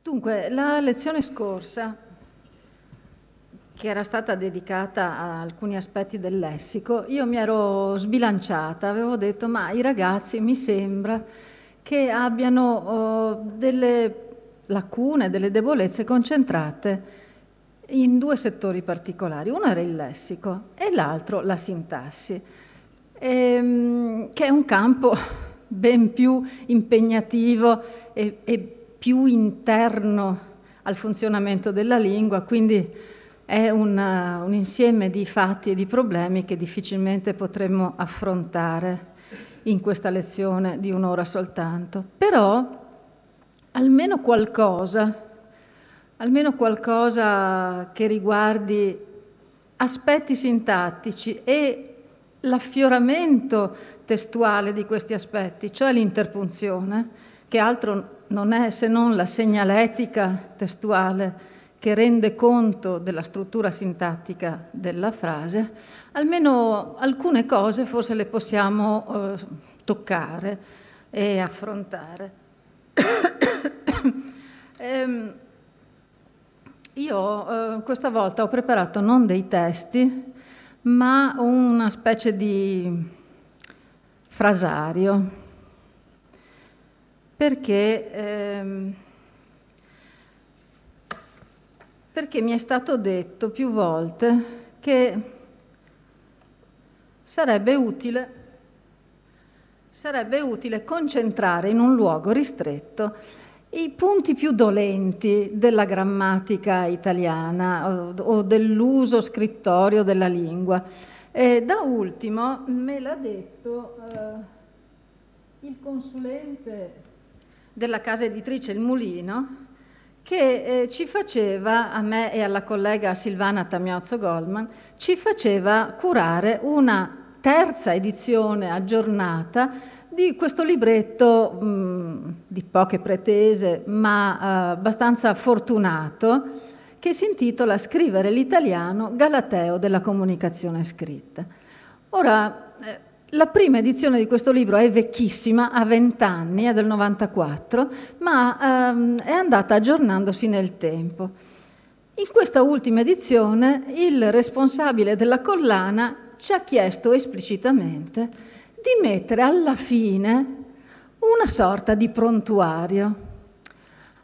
Dunque, la lezione scorsa, che era stata dedicata a alcuni aspetti del lessico, io mi ero sbilanciata, avevo detto ma i ragazzi mi sembra che abbiano delle lacune, delle debolezze concentrate in due settori particolari. Uno era il lessico e l'altro la sintassi, che è un campo ben più impegnativo e più interno al funzionamento della lingua, quindi è un insieme di fatti e di problemi che difficilmente potremmo affrontare in questa lezione di un'ora soltanto. Però almeno qualcosa che riguardi aspetti sintattici e l'affioramento testuale di questi aspetti, cioè l'interpunzione, che altro non è se non la segnaletica testuale che rende conto della struttura sintattica della frase, almeno alcune cose forse le possiamo toccare e affrontare. Io questa volta ho preparato non dei testi, ma una specie di frasario, perché mi è stato detto più volte che sarebbe utile concentrare in un luogo ristretto i punti più dolenti della grammatica italiana o dell'uso scrittorio della lingua. Da ultimo me l'ha detto il consulente della casa editrice Il Mulino, che ci faceva, a me e alla collega Silvana Tamiozzo-Goldman, ci faceva curare una terza edizione aggiornata di questo libretto di poche pretese, ma abbastanza fortunato, che si intitola Scrivere l'italiano, Galateo della comunicazione scritta. Ora, la prima edizione di questo libro è vecchissima, ha 20 anni, è del 94, ma è andata aggiornandosi nel tempo. In questa ultima edizione il responsabile della collana ci ha chiesto esplicitamente di mettere alla fine una sorta di prontuario.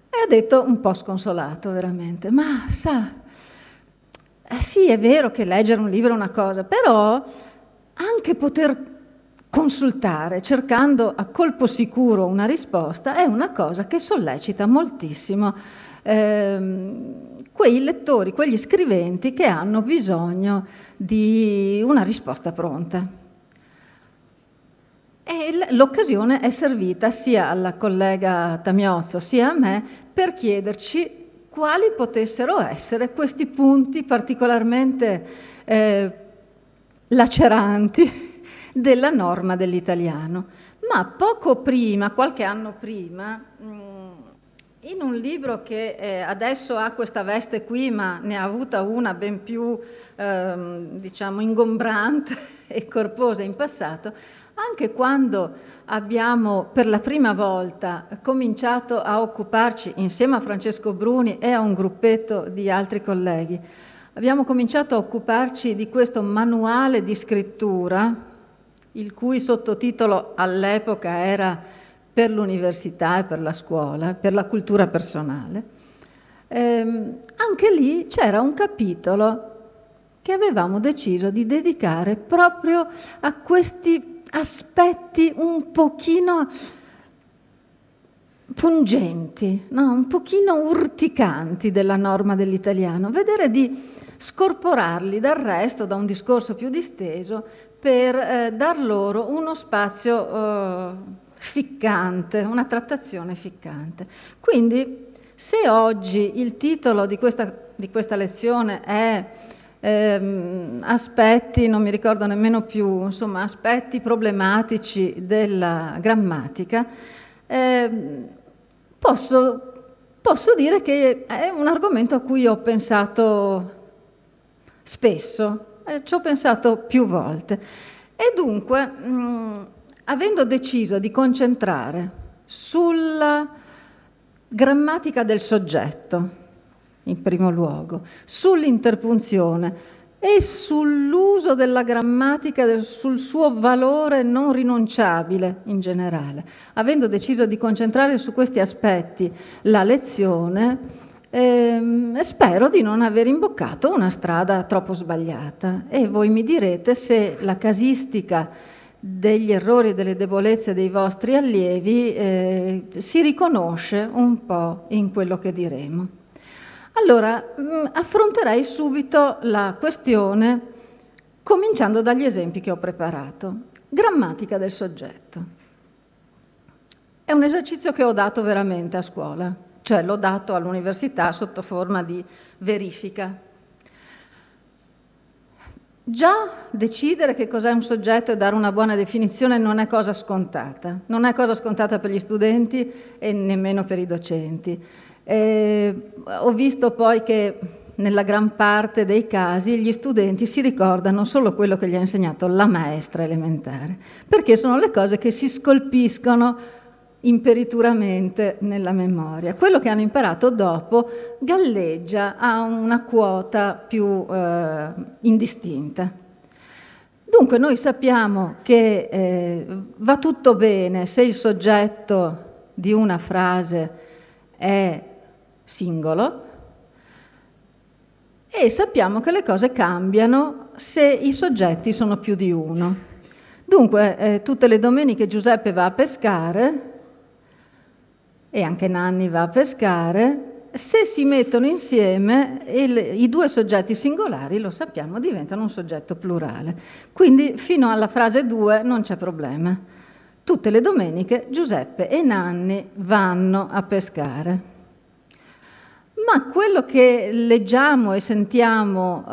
E ha detto, un po' sconsolato veramente, ma sa, sì, è vero che leggere un libro è una cosa, però anche poter consultare, cercando a colpo sicuro una risposta, è una cosa che sollecita moltissimo quei lettori, quegli scriventi che hanno bisogno di una risposta pronta. E l'occasione è servita sia alla collega Tamiozzo sia a me per chiederci quali potessero essere questi punti particolarmente laceranti della norma dell'italiano. Ma poco prima, qualche anno prima, in un libro che adesso ha questa veste qui, ma ne ha avuta una ben più, diciamo, ingombrante e corposa in passato, anche quando abbiamo per la prima volta cominciato a occuparci, insieme a Francesco Bruni e a un gruppetto di altri colleghi, abbiamo cominciato a occuparci di questo manuale di scrittura, il cui sottotitolo all'epoca era Per l'università e per la scuola, per la cultura personale. Anche lì c'era un capitolo che avevamo deciso di dedicare proprio a questi aspetti un pochino pungenti, no? Un pochino urticanti della norma dell'italiano, vedere di scorporarli dal resto, da un discorso più disteso, per dar loro uno spazio ficcante, una trattazione ficcante. Quindi, se oggi il titolo di questa lezione è aspetti, non mi ricordo nemmeno più, insomma, aspetti problematici della grammatica, posso dire che è un argomento a cui ho pensato spesso, ci ho pensato più volte. E dunque, avendo deciso di concentrare sulla Grammatica del soggetto, in primo luogo, sull'interpunzione e sull'uso della grammatica, sul suo valore non rinunciabile in generale. Avendo deciso di concentrare su questi aspetti la lezione, spero di non aver imboccato una strada troppo sbagliata, e voi mi direte se la casistica degli errori e delle debolezze dei vostri allievi si riconosce un po' in quello che diremo. Allora, affronterei subito la questione cominciando dagli esempi che ho preparato. Grammatica del soggetto. È un esercizio che ho dato veramente a scuola, cioè l'ho dato all'università sotto forma di verifica. Già decidere che cos'è un soggetto e dare una buona definizione non è cosa scontata. Non è cosa scontata per gli studenti e nemmeno per i docenti. Ho visto poi che nella gran parte dei casi gli studenti si ricordano solo quello che gli ha insegnato la maestra elementare, perché sono le cose che si scolpiscono imperituramente nella memoria. Quello che hanno imparato dopo galleggia a una quota più indistinta. Dunque noi sappiamo che va tutto bene se il soggetto di una frase è singolo, e sappiamo che le cose cambiano se i soggetti sono più di uno. Dunque tutte le domeniche Giuseppe va a pescare, e anche Nanni va a pescare. Se si mettono insieme i due soggetti singolari, lo sappiamo, diventano un soggetto plurale. Quindi fino alla frase 2 non c'è problema. Tutte le domeniche Giuseppe e Nanni vanno a pescare. Ma quello che leggiamo e sentiamo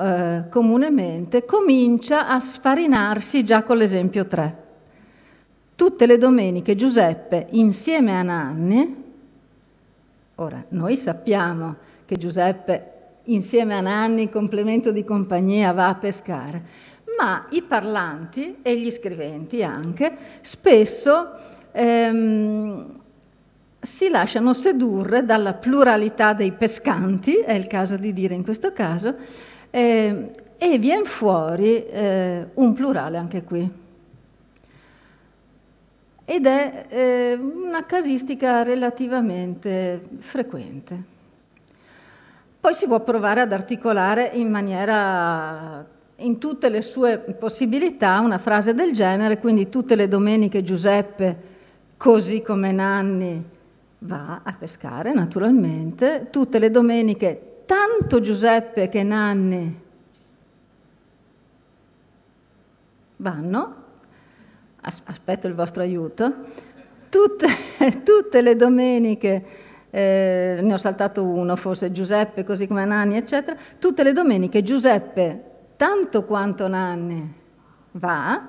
comunemente comincia a sfarinarsi già con l'esempio 3. Tutte le domeniche Giuseppe insieme a Nanni. Ora, noi sappiamo che Giuseppe insieme a Nanni, complemento di compagnia, va a pescare, ma i parlanti e gli scriventi anche spesso si lasciano sedurre dalla pluralità dei pescanti, è il caso di dire in questo caso, e viene fuori un plurale anche qui. Ed è una casistica relativamente frequente. Poi si può provare ad articolare in tutte le sue possibilità una frase del genere, quindi tutte le domeniche Giuseppe, così come Nanni, va a pescare naturalmente, tutte le domeniche tanto Giuseppe che Nanni vanno. Aspetto il vostro aiuto. Tutte le domeniche, ne ho saltato uno, forse Giuseppe, così come Nanni, eccetera. Tutte le domeniche Giuseppe, tanto quanto Nanni, va.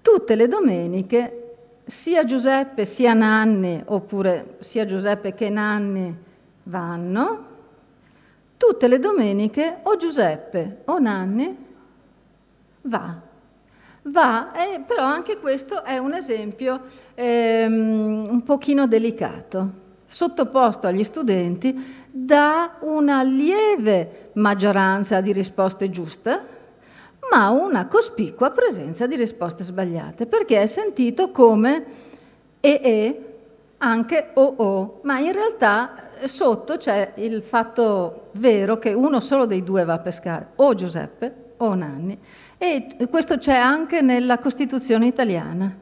Tutte le domeniche, sia Giuseppe sia Nanni, oppure sia Giuseppe che Nanni, vanno. Tutte le domeniche o Giuseppe o Nanni va. Però anche questo è un esempio un pochino delicato, sottoposto agli studenti da una lieve maggioranza di risposte giuste, ma una cospicua presenza di risposte sbagliate, perché è sentito come anche o, ma in realtà sotto c'è il fatto vero che uno solo dei due va a pescare, o Giuseppe o Nanni. E questo c'è anche nella Costituzione italiana,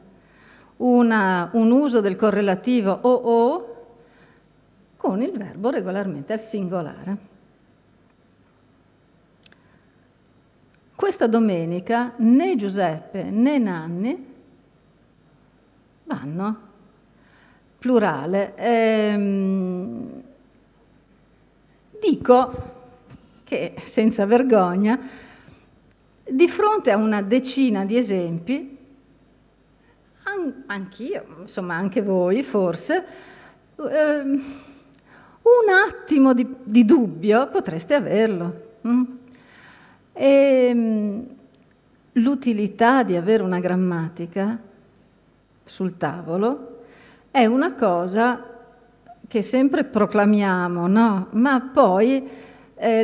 un uso del correlativo o con il verbo regolarmente al singolare. Questa domenica né Giuseppe né Nanni vanno, plurale. Dico che, senza vergogna, di fronte a una decina di esempi, anch'io, insomma anche voi forse, un attimo di dubbio potreste averlo. L'utilità di avere una grammatica sul tavolo è una cosa che sempre proclamiamo, no? Ma poi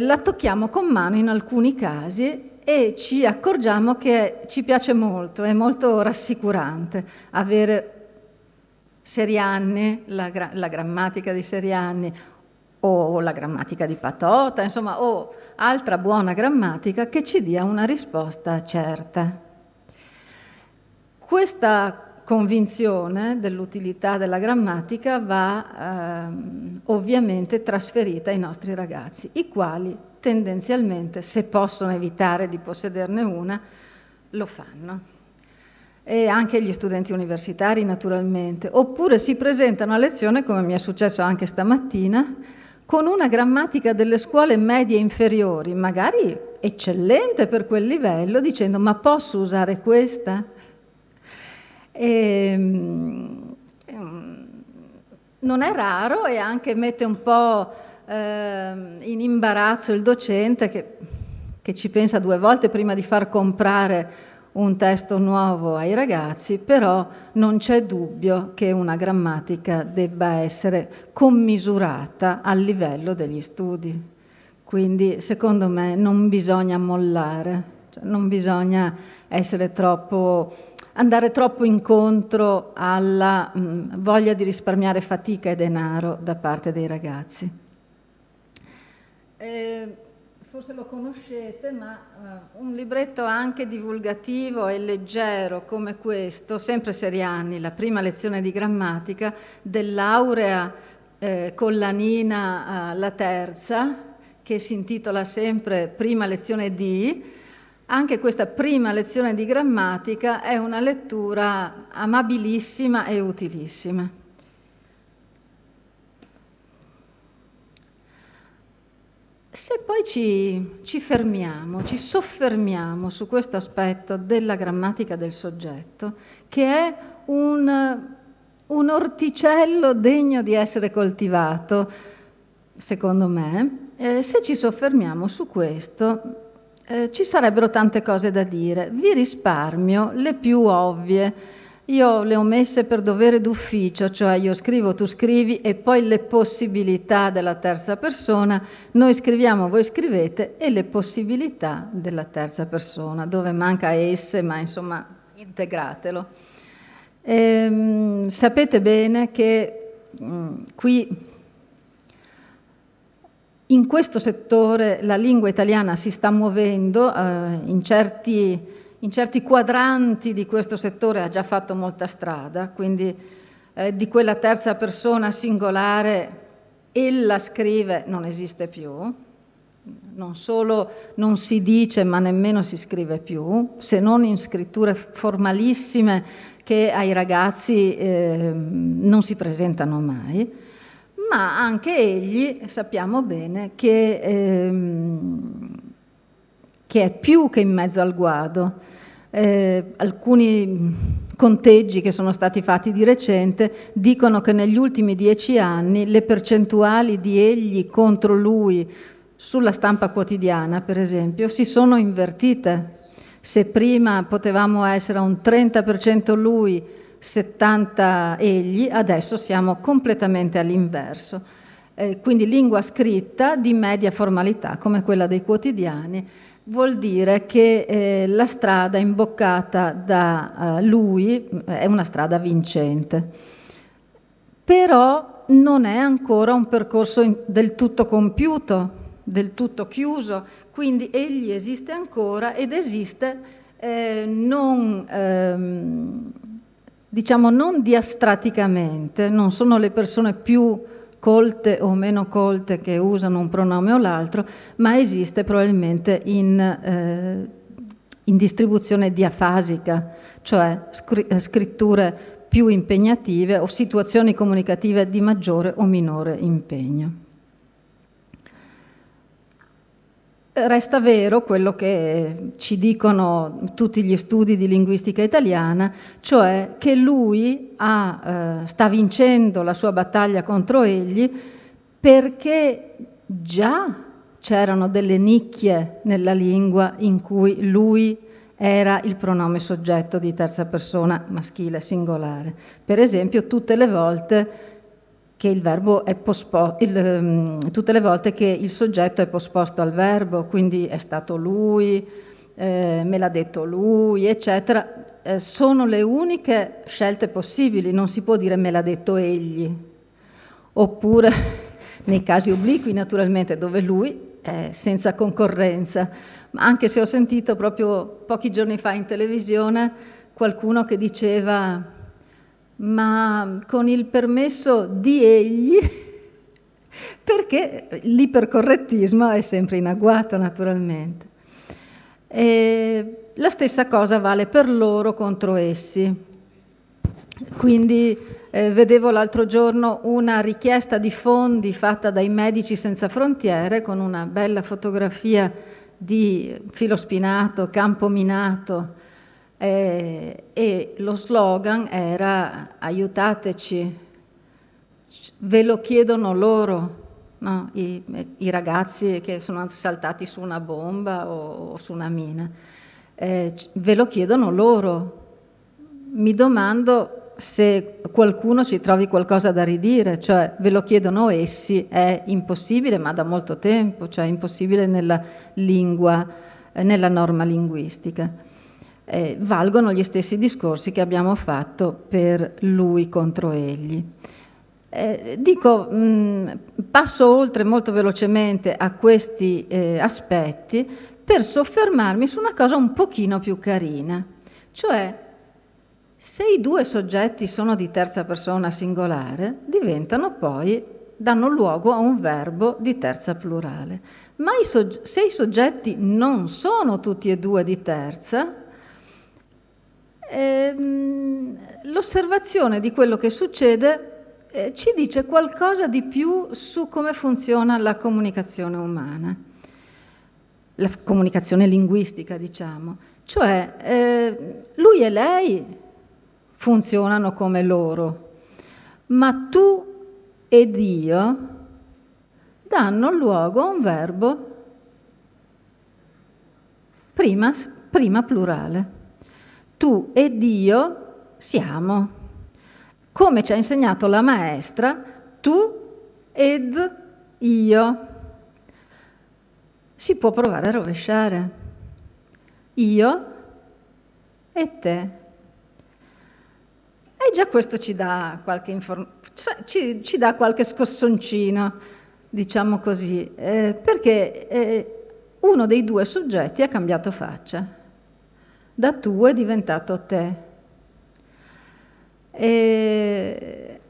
la tocchiamo con mano in alcuni casi e ci accorgiamo che ci piace molto, è molto rassicurante avere Serianni, la grammatica di Serianni o la grammatica di Patota, insomma, o altra buona grammatica che ci dia una risposta certa. Questa convinzione dell'utilità della grammatica va ovviamente trasferita ai nostri ragazzi, i quali tendenzialmente, se possono evitare di possederne una, lo fanno. E anche gli studenti universitari naturalmente, oppure si presentano a lezione, come mi è successo anche stamattina, con una grammatica delle scuole medie inferiori, magari eccellente per quel livello, dicendo ma posso usare questa? Non è raro e anche mette un po' in imbarazzo il docente che ci pensa 2 volte prima di far comprare un testo nuovo ai ragazzi, però non c'è dubbio che una grammatica debba essere commisurata al livello degli studi. Quindi secondo me non bisogna mollare, cioè non bisogna andare troppo incontro alla voglia di risparmiare fatica e denaro da parte dei ragazzi. Forse lo conoscete, ma un libretto anche divulgativo e leggero come questo, sempre Serianni, la prima lezione di grammatica, dell'aurea collanina la terza, che si intitola sempre Prima lezione di. Anche questa prima lezione di grammatica è una lettura amabilissima e utilissima. Se poi ci fermiamo, ci soffermiamo su questo aspetto della grammatica del soggetto, che è un orticello degno di essere coltivato, secondo me, se ci soffermiamo su questo, ci sarebbero tante cose da dire. Vi risparmio le più ovvie. Io le ho messe per dovere d'ufficio, cioè io scrivo, tu scrivi e poi le possibilità della terza persona, noi scriviamo, voi scrivete e le possibilità della terza persona, dove manca esse, ma insomma integratelo. Sapete bene che qui in questo settore la lingua italiana si sta muovendo, in certi quadranti di questo settore ha già fatto molta strada, quindi di quella terza persona singolare ella scrive non esiste più, non solo non si dice ma nemmeno si scrive più, se non in scritture formalissime che ai ragazzi non si presentano mai. Ma anche egli sappiamo bene che è più che in mezzo al guado. Alcuni conteggi che sono stati fatti di recente dicono che negli ultimi 10 anni le percentuali di egli contro lui sulla stampa quotidiana, per esempio, si sono invertite. Se prima potevamo essere a un 30% lui, 70 egli, adesso siamo completamente all'inverso. Quindi lingua scritta di media formalità, come quella dei quotidiani, vuol dire che la strada imboccata da lui è una strada vincente. Però non è ancora un percorso del tutto compiuto, del tutto chiuso, quindi egli esiste ancora ed esiste non diastraticamente, non sono le persone più colte o meno colte che usano un pronome o l'altro, ma esiste probabilmente in distribuzione diafasica, cioè scritture più impegnative o situazioni comunicative di maggiore o minore impegno. Resta vero quello che ci dicono tutti gli studi di linguistica italiana, cioè che lui sta vincendo la sua battaglia contro egli perché già c'erano delle nicchie nella lingua in cui lui era il pronome soggetto di terza persona maschile singolare. Per esempio, tutte le volte che il verbo è tutte le volte che il soggetto è posposto al verbo, quindi è stato lui, me l'ha detto lui, eccetera, sono le uniche scelte possibili, non si può dire me l'ha detto egli, oppure nei casi obliqui naturalmente dove lui è senza concorrenza, ma anche se ho sentito proprio pochi giorni fa in televisione qualcuno che diceva ma con il permesso di egli, perché l'ipercorrettismo è sempre in agguato naturalmente. E la stessa cosa vale per loro contro essi. Quindi vedevo l'altro giorno una richiesta di fondi fatta dai Medici Senza Frontiere con una bella fotografia di filo spinato, campo minato, e lo slogan era aiutateci, ve lo chiedono loro, no? I ragazzi che sono saltati su una bomba o su una mina, ve lo chiedono loro. Mi domando se qualcuno ci trovi qualcosa da ridire, cioè ve lo chiedono essi, è impossibile, ma da molto tempo, cioè impossibile nella lingua, nella norma linguistica. Valgono gli stessi discorsi che abbiamo fatto per lui contro egli. Passo oltre molto velocemente a questi aspetti per soffermarmi su una cosa un pochino più carina, cioè se i due soggetti sono di terza persona singolare, danno luogo a un verbo di terza plurale. Ma se i soggetti non sono tutti e due di terza, l'osservazione di quello che succede ci dice qualcosa di più su come funziona la comunicazione umana, la comunicazione linguistica, diciamo. Cioè, lui e lei funzionano come loro, ma tu ed io danno luogo a un verbo prima plurale. Tu ed io siamo. Come ci ha insegnato la maestra, tu ed io. Si può provare a rovesciare. Io e te. E già questo ci dà qualche ci dà qualche scossoncino, diciamo così, perché uno dei due soggetti ha cambiato faccia. Da tu è diventato te. E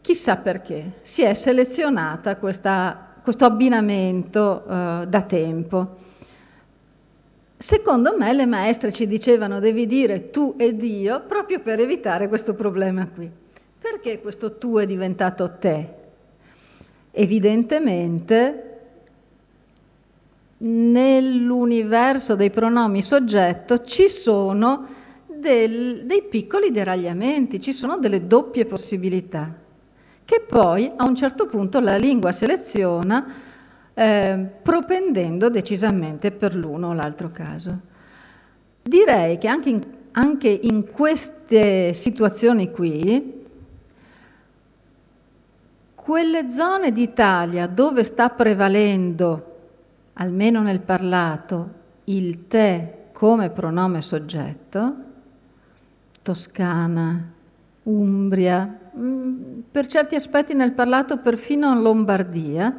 chissà perché si è selezionata questo abbinamento da tempo. Secondo me le maestre ci dicevano devi dire tu ed io proprio per evitare questo problema qui. Perché questo tu è diventato te? Evidentemente nell'universo dei pronomi soggetto ci sono dei piccoli deragliamenti, ci sono delle doppie possibilità, che poi a un certo punto la lingua seleziona propendendo decisamente per l'uno o l'altro caso. Direi che anche in queste situazioni qui, quelle zone d'Italia dove sta prevalendo, almeno nel parlato, il te come pronome soggetto, Toscana, Umbria, per certi aspetti nel parlato perfino Lombardia,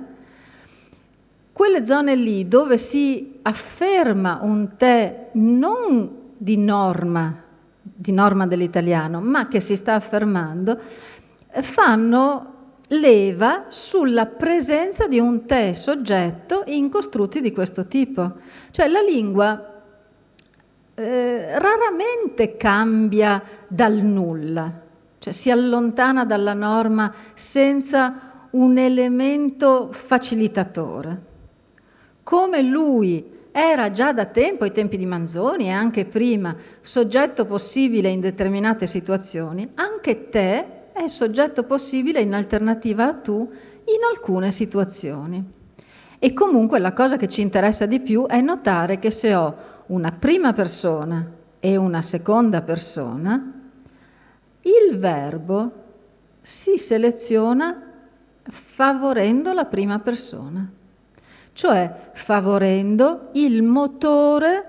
quelle zone lì dove si afferma un te non di norma dell'italiano, ma che si sta affermando, fanno leva sulla presenza di un te soggetto in costrutti di questo tipo. Cioè la lingua raramente cambia dal nulla, cioè si allontana dalla norma senza un elemento facilitatore. Come lui era già da tempo, ai tempi di Manzoni e anche prima, soggetto possibile in determinate situazioni, anche te è soggetto possibile in alternativa a tu in alcune situazioni. E comunque la cosa che ci interessa di più è notare che se ho una prima persona e una seconda persona, il verbo si seleziona favorendo la prima persona, cioè favorendo il motore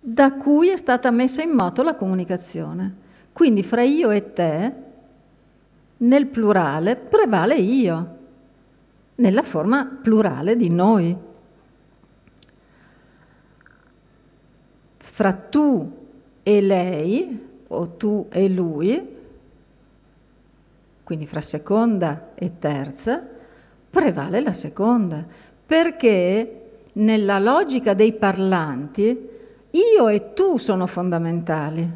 da cui è stata messa in moto la comunicazione. Quindi fra io e te, nel plurale, prevale io, nella forma plurale di noi. Fra tu e lei, o tu e lui, quindi fra seconda e terza, prevale la seconda, perché nella logica dei parlanti io e tu sono fondamentali.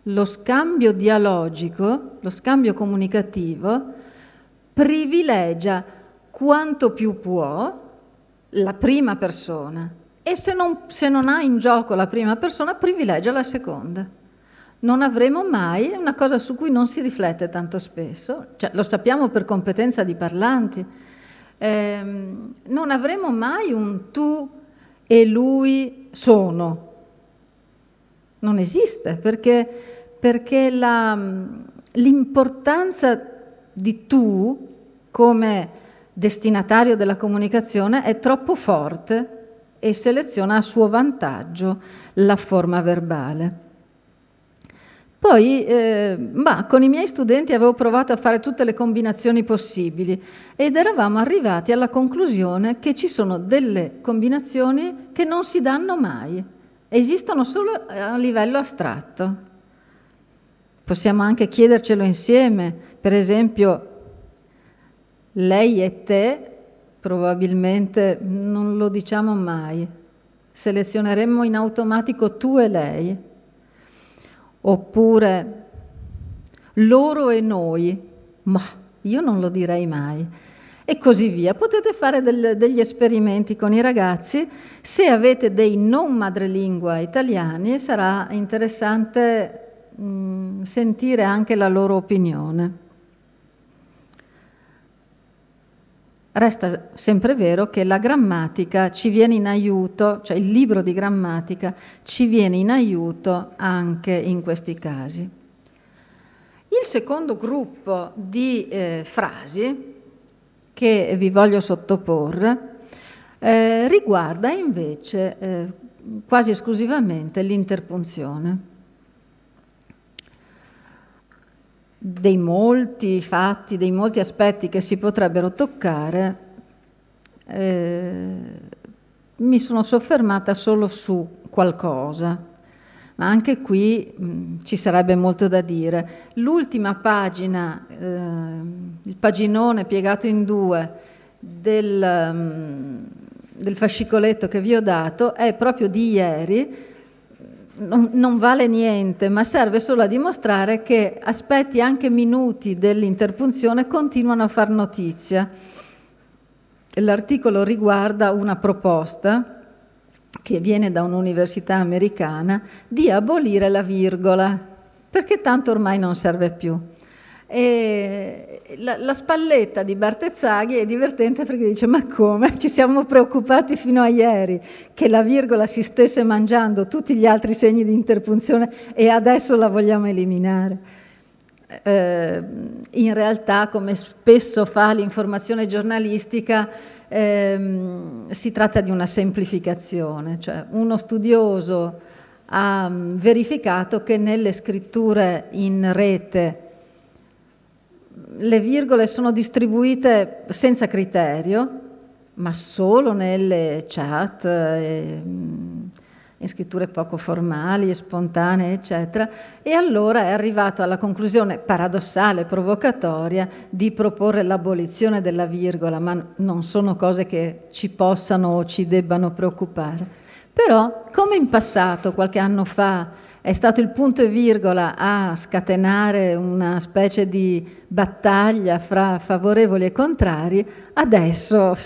Lo scambio dialogico, lo scambio comunicativo, privilegia quanto più può la prima persona e se non ha in gioco la prima persona, privilegia la seconda. Non avremo mai, è una cosa su cui non si riflette tanto spesso, cioè lo sappiamo per competenza di parlanti, non avremo mai un tu e lui sono. Non esiste, perché l'importanza di tu come destinatario della comunicazione è troppo forte e seleziona a suo vantaggio la forma verbale. Poi, con i miei studenti avevo provato a fare tutte le combinazioni possibili ed eravamo arrivati alla conclusione che ci sono delle combinazioni che non si danno mai, esistono solo a livello astratto. Possiamo anche chiedercelo insieme, per esempio, lei e te probabilmente non lo diciamo mai, selezioneremmo in automatico tu e lei. Oppure loro e noi, ma io non lo direi mai. E così via. Potete fare degli esperimenti con i ragazzi. Se avete dei non madrelingua italiani sarà interessante sentire anche la loro opinione. Resta sempre vero che la grammatica ci viene in aiuto, cioè il libro di grammatica ci viene in aiuto anche in questi casi. Il secondo gruppo di frasi che vi voglio sottoporre riguarda invece quasi esclusivamente l'interpunzione. Dei molti fatti, dei molti aspetti che si potrebbero toccare, mi sono soffermata solo su qualcosa, ma anche qui ci sarebbe molto da dire. L'ultima pagina, il paginone piegato in due del fascicoletto che vi ho dato, è proprio di ieri. Non vale niente, ma serve solo a dimostrare che aspetti anche minuti dell'interpunzione continuano a far notizia. L'articolo riguarda una proposta che viene da un'università americana di abolire la virgola, perché tanto ormai non serve più. E la spalletta di Bartezzaghi è divertente perché dice: ma come? Ci siamo preoccupati fino a ieri che la virgola si stesse mangiando tutti gli altri segni di interpunzione e adesso la vogliamo eliminare. In realtà, come spesso fa l'informazione giornalistica, si tratta di una semplificazione, cioè uno studioso ha verificato che nelle scritture in rete le virgole sono distribuite senza criterio, ma solo nelle chat, in scritture poco formali, spontanee, eccetera, e allora è arrivato alla conclusione paradossale, provocatoria, di proporre l'abolizione della virgola, ma non sono cose che ci possano o ci debbano preoccupare. Però, come in passato, qualche anno fa, è stato il punto e virgola a scatenare una specie di battaglia fra favorevoli e contrari, adesso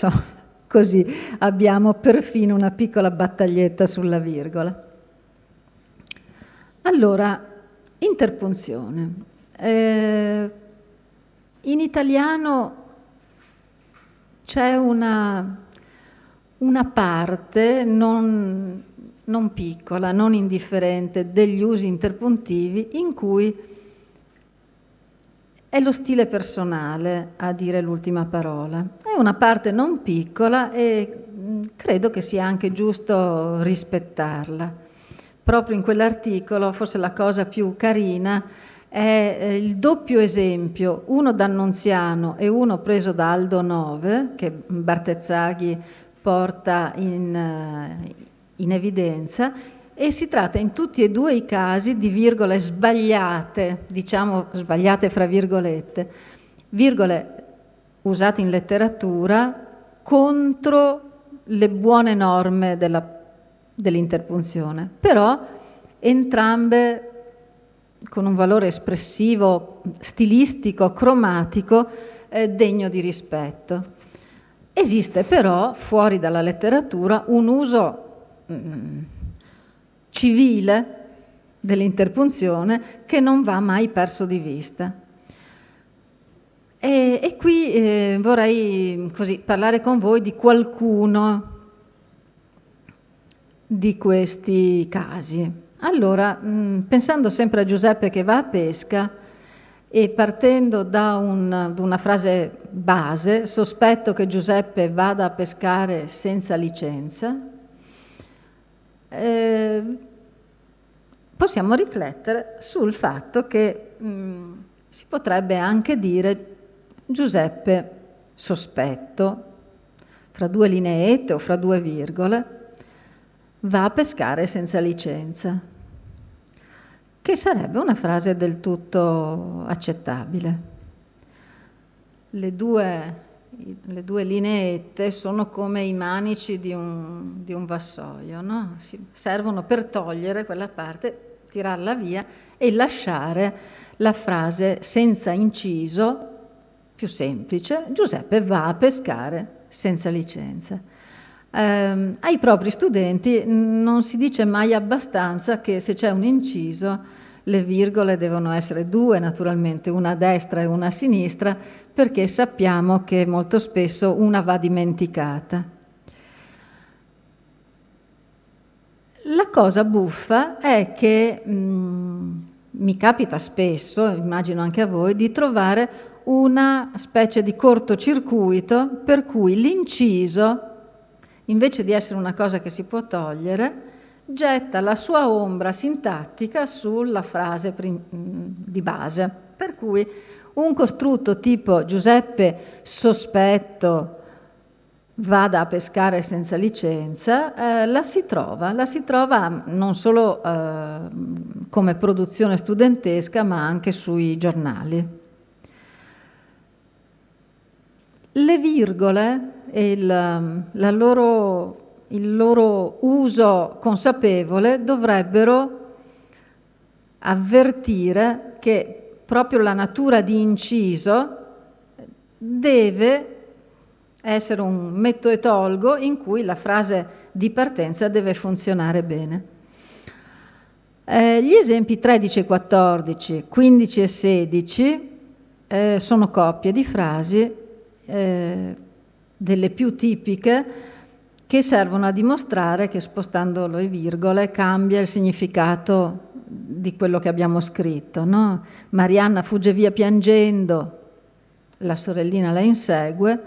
così abbiamo perfino una piccola battaglietta sulla virgola. Allora, interpunzione. In italiano c'è una parte non piccola, non indifferente degli usi interpuntivi in cui è lo stile personale a dire l'ultima parola. È una parte non piccola e credo che sia anche giusto rispettarla. Proprio in quell'articolo, forse la cosa più carina è il doppio esempio, uno d'Annunziano e uno preso da Aldo Nove, che Bartezzaghi porta in evidenza, e si tratta in tutti e due i casi di virgole sbagliate, diciamo sbagliate fra virgolette, virgole usate in letteratura contro le buone norme dell'interpunzione, però entrambe con un valore espressivo, stilistico, cromatico, degno di rispetto. Esiste però, fuori dalla letteratura, un uso civile dell'interpunzione che non va mai perso di vista. E qui vorrei così parlare con voi di qualcuno di questi casi. Allora, pensando sempre a Giuseppe che va a pesca e partendo da una frase base, sospetto che Giuseppe vada a pescare senza licenza, possiamo riflettere sul fatto che si potrebbe anche dire Giuseppe sospetto, fra due lineette o fra due virgole, va a pescare senza licenza, che sarebbe una frase del tutto accettabile. Le due lineette sono come i manici di un vassoio, no? Servono per togliere quella parte, tirarla via e lasciare la frase senza inciso, più semplice, Giuseppe va a pescare senza licenza. Ai propri studenti non si dice mai abbastanza che se c'è un inciso le virgole devono essere due, naturalmente, una a destra e una a sinistra, perché sappiamo che molto spesso una va dimenticata. La cosa buffa è che mi capita spesso, immagino anche a voi, di trovare una specie di cortocircuito per cui l'inciso, invece di essere una cosa che si può togliere, getta la sua ombra sintattica sulla frase di base. Per cui un costrutto tipo Giuseppe sospetto vada a pescare senza licenza, la si trova non solo come produzione studentesca, ma anche sui giornali. Le virgole e il loro uso consapevole dovrebbero avvertire che proprio la natura di inciso deve essere un metto e tolgo in cui la frase di partenza deve funzionare bene. Gli esempi 13 e 14, 15 e 16 sono coppie di frasi delle più tipiche che servono a dimostrare che spostando le virgole cambia il significato di quello che abbiamo scritto, no? Marianna fugge via piangendo, la sorellina la insegue,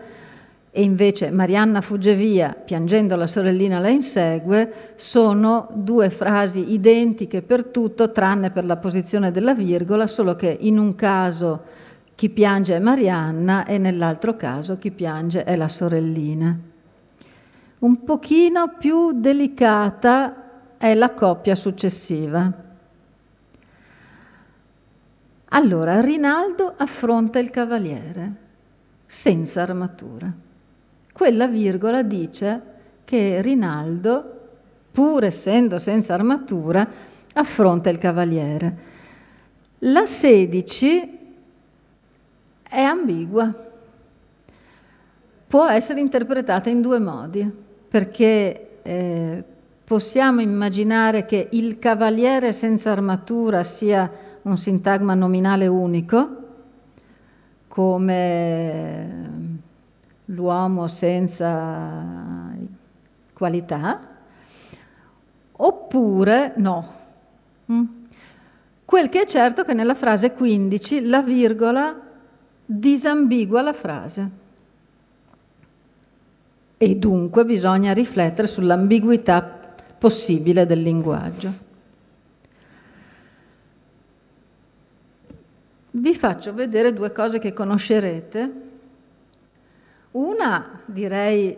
e invece Marianna fugge via piangendo, la sorellina la insegue, sono due frasi identiche per tutto tranne per la posizione della virgola, solo che in un caso chi piange è Marianna e nell'altro caso chi piange è la sorellina. Un pochino più delicata è la coppia successiva. Allora, Rinaldo affronta il cavaliere senza armatura. Quella virgola dice che Rinaldo, pur essendo senza armatura, affronta il cavaliere. La 16 è ambigua, può essere interpretata in due modi, perché possiamo immaginare che il cavaliere senza armatura sia un sintagma nominale unico, come l'uomo senza qualità, oppure no. Quel che è certo è che nella frase 15 la virgola disambigua la frase e dunque bisogna riflettere sull'ambiguità possibile del linguaggio. Vi faccio vedere due cose che conoscerete. Una, direi,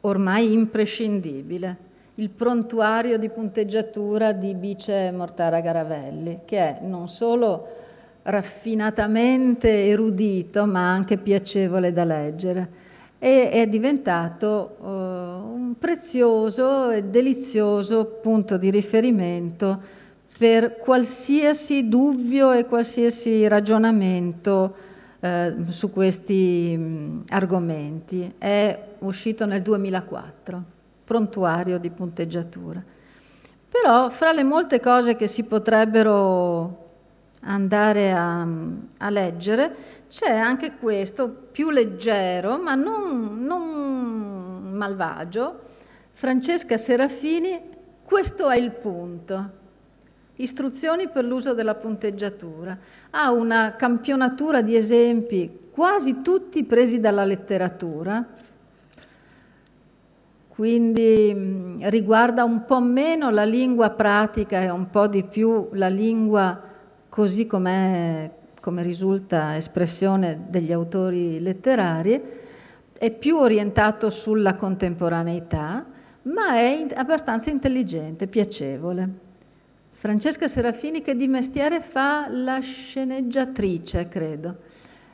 ormai imprescindibile, il prontuario di punteggiatura di Bice Mortara Garavelli, che è non solo raffinatamente erudito, ma anche piacevole da leggere. E è diventato un prezioso e delizioso punto di riferimento per qualsiasi dubbio e qualsiasi ragionamento su questi argomenti. È uscito nel 2004, prontuario di punteggiatura. Però fra le molte cose che si potrebbero andare a leggere c'è anche questo, più leggero ma non malvagio. Francesca Serafini, questo è il punto. Istruzioni per l'uso della punteggiatura. Ha una campionatura di esempi, quasi tutti presi dalla letteratura, quindi riguarda un po' meno la lingua pratica e un po' di più la lingua così come risulta espressione degli autori letterari. È più orientato sulla contemporaneità, ma è abbastanza intelligente, piacevole. Francesca Serafini, che di mestiere fa la sceneggiatrice, credo.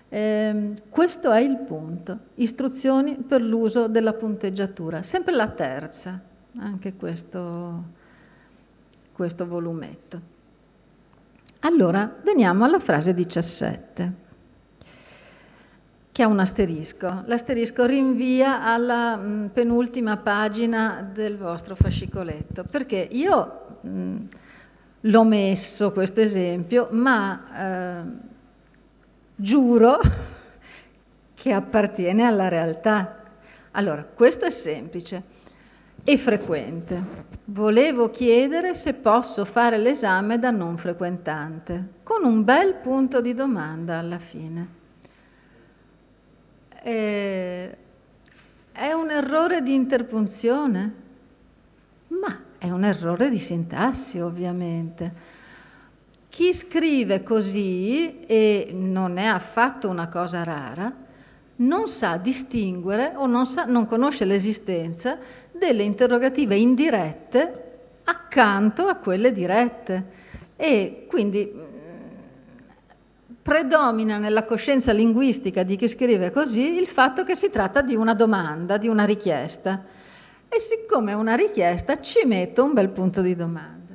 Questo è il punto. Istruzioni per l'uso della punteggiatura. Sempre la terza, anche questo volumetto. Allora, veniamo alla frase 17, che ha un asterisco. L'asterisco rinvia alla penultima pagina del vostro fascicoletto, perché io l'ho messo questo esempio, ma giuro che appartiene alla realtà. Allora, questo è semplice e frequente. Volevo chiedere se posso fare l'esame da non frequentante, con un bel punto di domanda alla fine. È un errore di interpunzione? Ma è un errore di sintassi, ovviamente. Chi scrive così, e non è affatto una cosa rara, non sa distinguere o non conosce l'esistenza delle interrogative indirette accanto a quelle dirette. E quindi predomina nella coscienza linguistica di chi scrive così il fatto che si tratta di una domanda, di una richiesta. E siccome è una richiesta, ci metto un bel punto di domanda.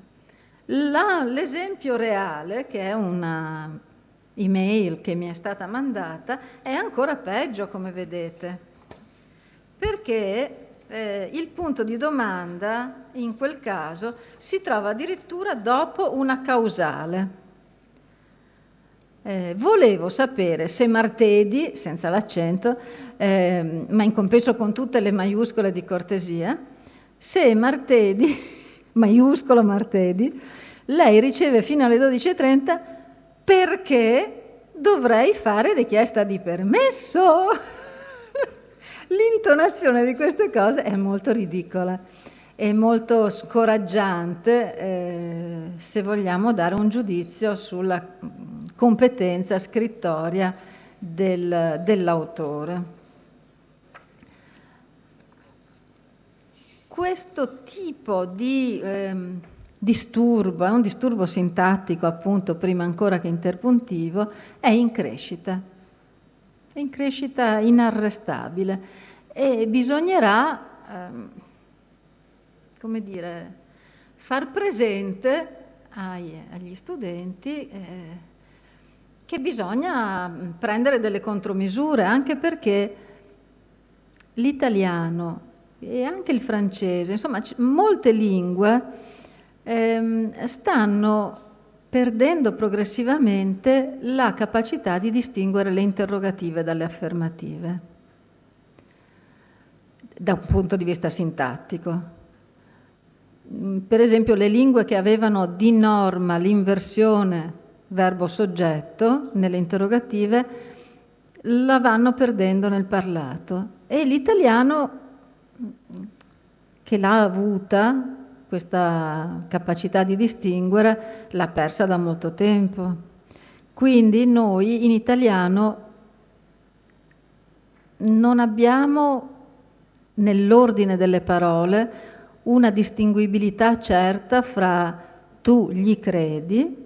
L'esempio reale, che è una email che mi è stata mandata, è ancora peggio, come vedete, perché il punto di domanda in quel caso si trova addirittura dopo una causale. Volevo sapere se Martedi, senza l'accento, ma in compenso con tutte le maiuscole di cortesia, se Martedi, maiuscolo Martedi, lei riceve fino alle 12:30 perché dovrei fare richiesta di permesso. L'intonazione di queste cose è molto ridicola e molto scoraggiante se vogliamo dare un giudizio sulla competenza scrittoria dell'autore. Questo tipo di disturbo, è un disturbo sintattico appunto prima ancora che interpuntivo, è in crescita inarrestabile e bisognerà, come dire, far presente agli studenti che bisogna prendere delle contromisure, anche perché l'italiano e anche il francese, insomma molte lingue stanno perdendo progressivamente la capacità di distinguere le interrogative dalle affermative da un punto di vista sintattico. Per esempio le lingue che avevano di norma l'inversione verbo soggetto nelle interrogative la vanno perdendo nel parlato, e l'italiano, che l'ha avuta questa capacità di distinguere, l'ha persa da molto tempo. Quindi noi in italiano non abbiamo nell'ordine delle parole una distinguibilità certa fra tu gli credi,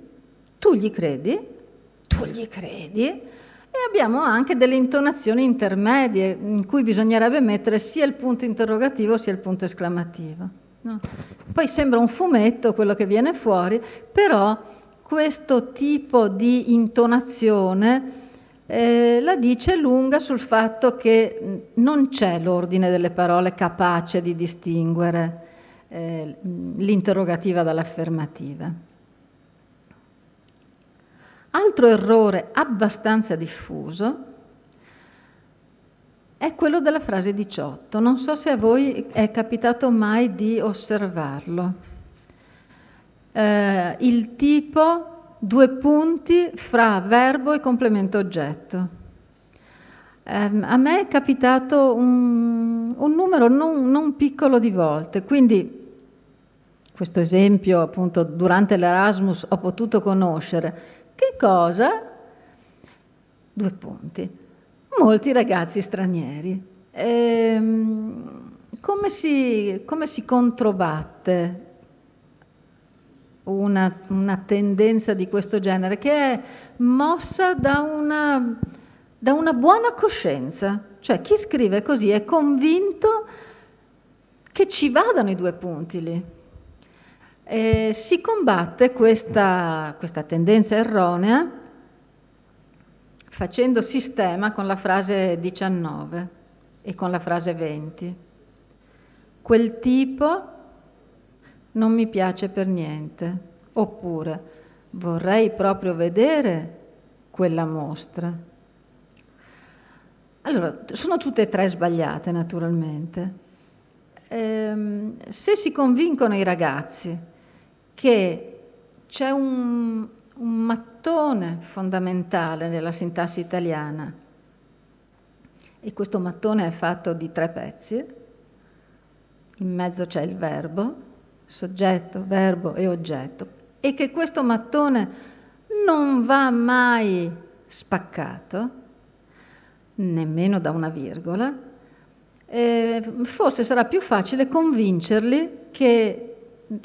tu gli credi, tu gli credi, e abbiamo anche delle intonazioni intermedie in cui bisognerebbe mettere sia il punto interrogativo sia il punto esclamativo, no? Poi sembra un fumetto quello che viene fuori, però questo tipo di intonazione la dice lunga sul fatto che non c'è l'ordine delle parole capace di distinguere l'interrogativa dall'affermativa. Altro errore abbastanza diffuso è quello della frase 18. Non so se a voi è capitato mai di osservarlo. Il tipo 2 punti fra verbo e complemento oggetto. A me è capitato un numero non piccolo di volte, quindi questo esempio appunto durante l'Erasmus ho potuto conoscere. Che cosa? 2 punti. Molti ragazzi stranieri. Come si controbatte una tendenza di questo genere, che è mossa da una buona coscienza? Cioè chi scrive così è convinto che ci vadano i 2 punti lì. Si combatte questa tendenza erronea facendo sistema con la frase 19 e con la frase 20. Quel tipo non mi piace per niente, oppure vorrei proprio vedere quella mostra. Allora, sono tutte e 3 sbagliate naturalmente. Se si convincono i ragazzi che c'è un mattone fondamentale nella sintassi italiana, e questo mattone è fatto di 3 pezzi, in mezzo c'è il verbo, soggetto, verbo e oggetto, e che questo mattone non va mai spaccato, nemmeno da una virgola, forse sarà più facile convincerli che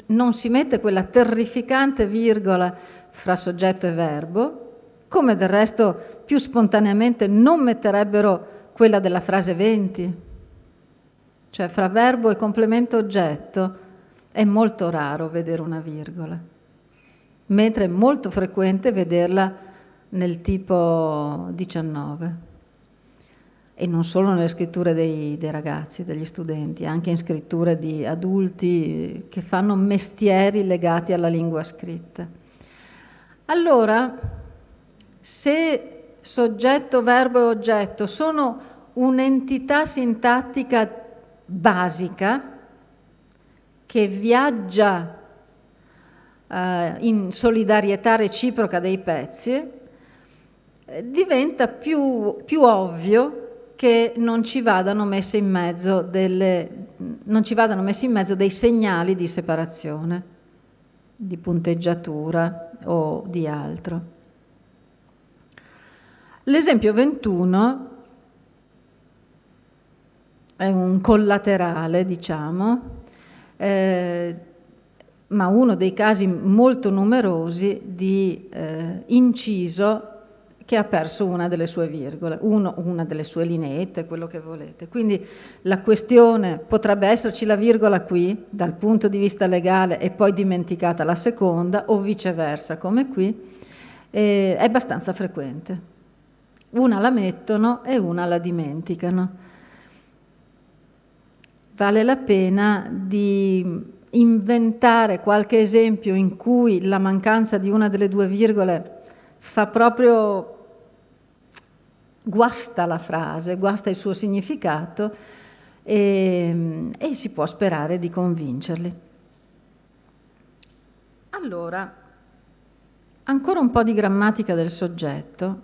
non si mette quella terrificante virgola fra soggetto e verbo, come del resto più spontaneamente non metterebbero quella della frase 20. Cioè fra verbo e complemento oggetto è molto raro vedere una virgola, mentre è molto frequente vederla nel tipo 19. E non solo nelle scritture dei ragazzi, degli studenti, anche in scritture di adulti che fanno mestieri legati alla lingua scritta. Allora, se soggetto, verbo e oggetto sono un'entità sintattica basica che viaggia in solidarietà reciproca dei pezzi, diventa più ovvio che non ci vadano messi in mezzo dei segnali di separazione, di punteggiatura o di altro. L'esempio 21 è un collaterale, diciamo, ma uno dei casi molto numerosi di inciso che ha perso una delle sue virgole, una delle sue lineette, quello che volete. Quindi la questione potrebbe esserci la virgola qui, dal punto di vista legale, e poi dimenticata la seconda, o viceversa, come qui, è abbastanza frequente. Una la mettono e una la dimenticano. Vale la pena di inventare qualche esempio in cui la mancanza di una delle 2 virgole fa proprio guasta la frase, guasta il suo significato, e si può sperare di convincerli. Allora, Ancora un po' di grammatica del soggetto.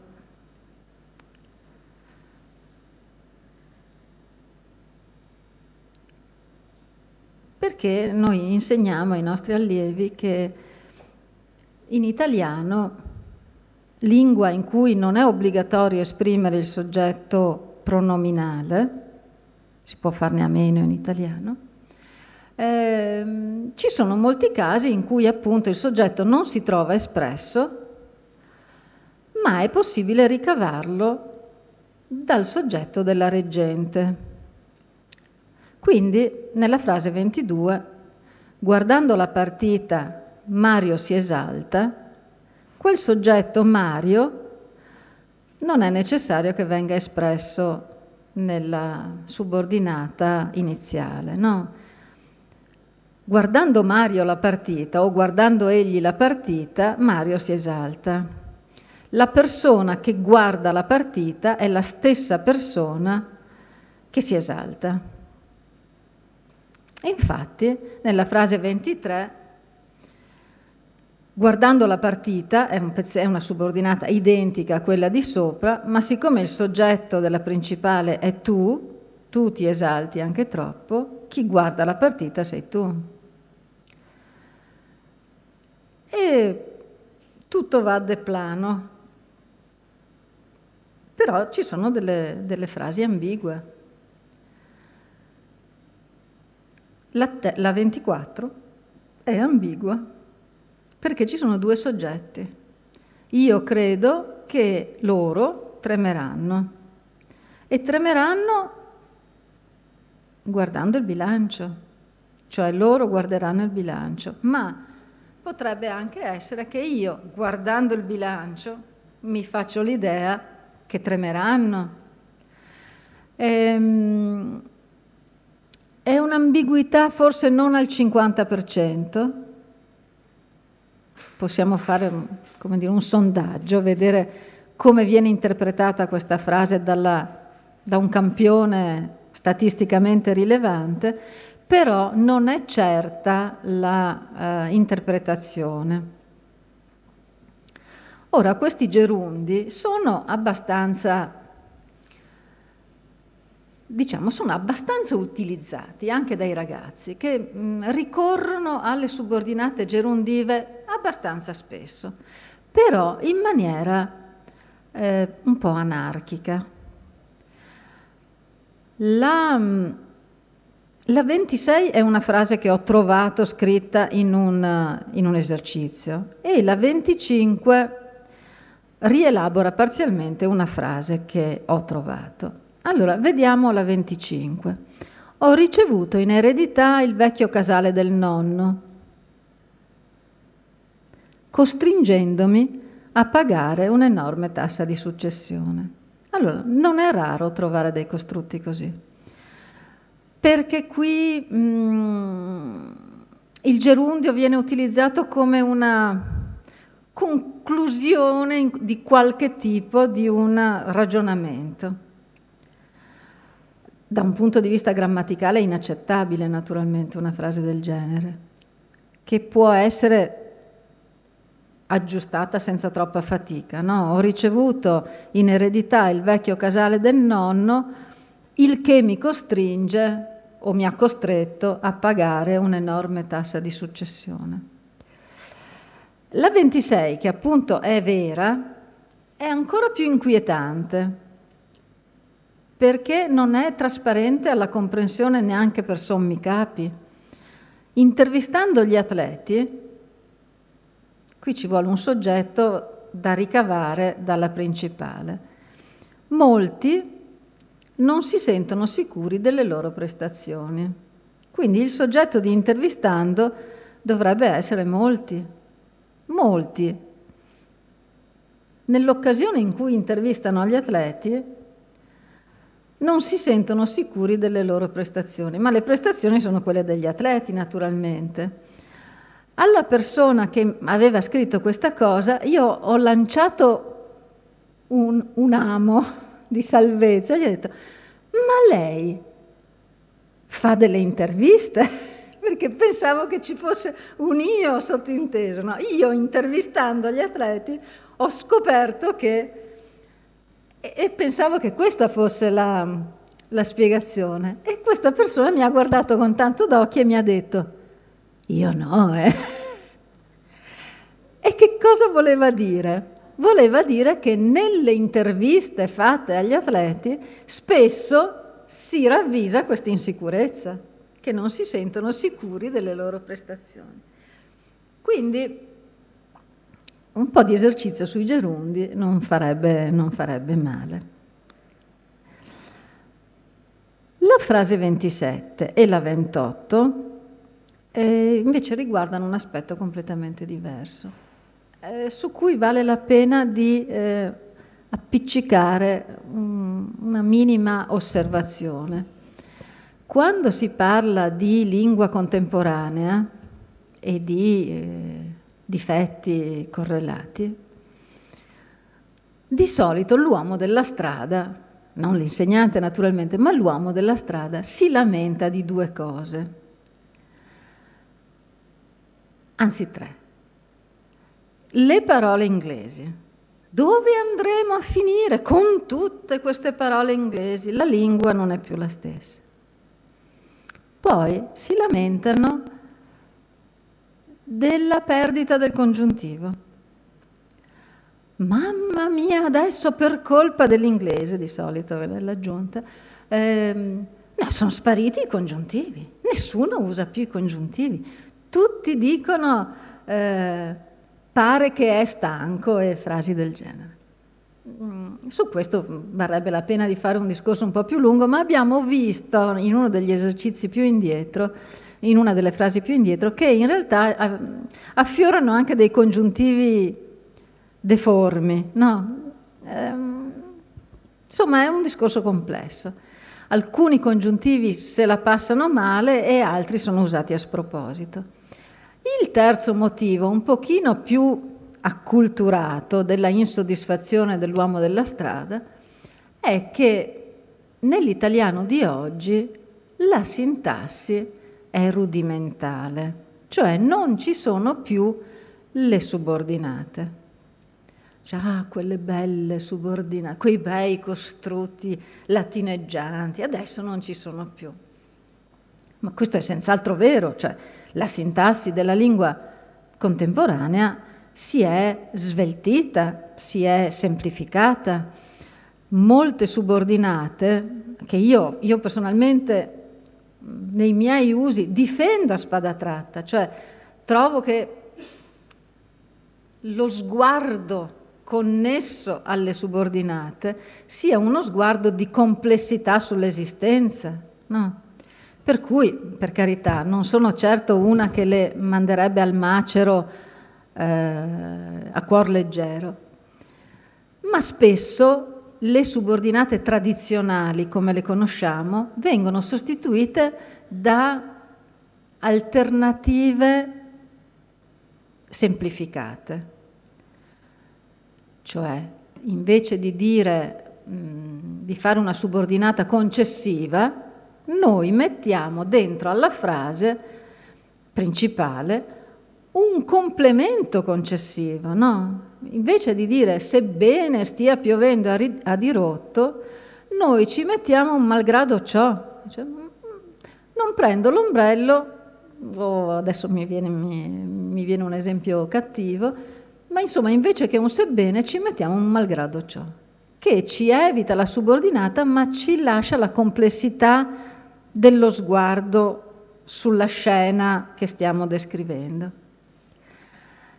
Perché noi insegniamo ai nostri allievi che in italiano, lingua in cui non è obbligatorio esprimere il soggetto pronominale, si può farne a meno in italiano, ci sono molti casi in cui appunto il soggetto non si trova espresso, ma è possibile ricavarlo dal soggetto della reggente. Quindi nella frase 22, guardando la partita Mario si esalta, quel soggetto Mario non è necessario che venga espresso nella subordinata iniziale, no? Guardando Mario la partita o guardando egli la partita, Mario si esalta. La persona che guarda la partita è la stessa persona che si esalta. E infatti, nella frase 23, guardando la partita è una subordinata identica a quella di sopra, ma siccome il soggetto della principale è tu ti esalti anche troppo, chi guarda la partita sei tu. E tutto va de plano, però ci sono delle frasi ambigue. La 24 è ambigua perché ci sono due soggetti. Io credo che loro tremeranno e tremeranno guardando il bilancio, cioè loro guarderanno il bilancio, ma potrebbe anche essere che io, guardando il bilancio, mi faccio l'idea che tremeranno. È un'ambiguità forse non al 50%. Possiamo fare, come dire, un sondaggio, vedere come viene interpretata questa frase da un campione statisticamente rilevante, però non è certa la interpretazione. Ora, questi gerundi sono abbastanza, sono abbastanza utilizzati anche dai ragazzi che ricorrono alle subordinate gerundive abbastanza spesso, però in maniera un po' anarchica. La 26 è una frase che ho trovato scritta in un esercizio e la 25 rielabora parzialmente una frase che ho trovato. Allora, vediamo la 25. Ho ricevuto in eredità il vecchio casale del nonno, costringendomi a pagare un'enorme tassa di successione. Allora, non è raro trovare dei costrutti così, perché qui il gerundio viene utilizzato come una conclusione di qualche tipo di un ragionamento. Da un punto di vista grammaticale è inaccettabile naturalmente una frase del genere, che può essere aggiustata senza troppa fatica, no? Ho ricevuto in eredità il vecchio casale del nonno, il che mi costringe o mi ha costretto a pagare un'enorme tassa di successione. La 26, che appunto è vera, è ancora più inquietante, perché non è trasparente alla comprensione neanche per sommi capi. Intervistando gli atleti, qui ci vuole un soggetto da ricavare dalla principale. Molti non si sentono sicuri delle loro prestazioni. Quindi il soggetto di intervistando dovrebbe essere molti. Molti. Nell'occasione in cui intervistano gli atleti non si sentono sicuri delle loro prestazioni, ma le prestazioni sono quelle degli atleti naturalmente. Alla persona che aveva scritto questa cosa io ho lanciato un amo di salvezza, gli ho detto: ma lei fa delle interviste? perché pensavo che ci fosse un io sottinteso, no? Io, intervistando gli atleti, ho scoperto che, e pensavo che questa fosse la spiegazione, e questa persona mi ha guardato con tanto d'occhi e mi ha detto: io no, E che cosa voleva dire? Voleva dire che nelle interviste fatte agli atleti spesso si ravvisa questa insicurezza, che non si sentono sicuri delle loro prestazioni. Quindi un po' di esercizio sui gerundi non farebbe male. La frase 27 e la 28 invece riguardano un aspetto completamente diverso, su cui vale la pena di appiccicare una minima osservazione. Quando si parla di lingua contemporanea e di difetti correlati, di solito l'uomo della strada, non l'insegnante naturalmente, ma l'uomo della strada si lamenta di due cose, anzi tre. Le parole inglesi. Dove andremo a finire con tutte queste parole inglesi? La lingua non è più la stessa. Poi si lamentano della perdita del congiuntivo. Mamma mia, adesso per colpa dell'inglese, di solito è l'aggiunta, no, sono spariti i congiuntivi. Nessuno usa più i congiuntivi. Tutti dicono pare che è stanco e frasi del genere. Su questo varrebbe la pena di fare un discorso un po' più lungo, ma abbiamo visto in uno degli esercizi più indietro, in una delle frasi più indietro, che in realtà affiorano anche dei congiuntivi deformi, no? Insomma, è un discorso complesso. Alcuni congiuntivi se la passano male e altri sono usati a sproposito. Il terzo motivo, un pochino più acculturato della insoddisfazione dell'uomo della strada, è che nell'italiano di oggi la sintassi è rudimentale, cioè non ci sono più le subordinate. Quelle belle subordinate, quei bei costrutti latineggianti, adesso non ci sono più. Ma questo è senz'altro vero, cioè la sintassi della lingua contemporanea si è sveltita, si è semplificata. Molte subordinate, che io personalmente nei miei usi difendo a spada tratta, cioè trovo che lo sguardo connesso alle subordinate sia uno sguardo di complessità sull'esistenza, no? Per cui, per carità, non sono certo una che le manderebbe al macero a cuor leggero, ma spesso le subordinate tradizionali, come le conosciamo, vengono sostituite da alternative semplificate. Cioè, invece di dire di fare una subordinata concessiva, noi mettiamo dentro alla frase principale un complemento concessivo, no? Invece di dire sebbene stia piovendo a dirotto, noi ci mettiamo un malgrado ciò. Cioè, non prendo l'ombrello, adesso mi viene un esempio cattivo, ma insomma invece che un sebbene ci mettiamo un malgrado ciò, che ci evita la subordinata ma ci lascia la complessità dello sguardo sulla scena che stiamo descrivendo.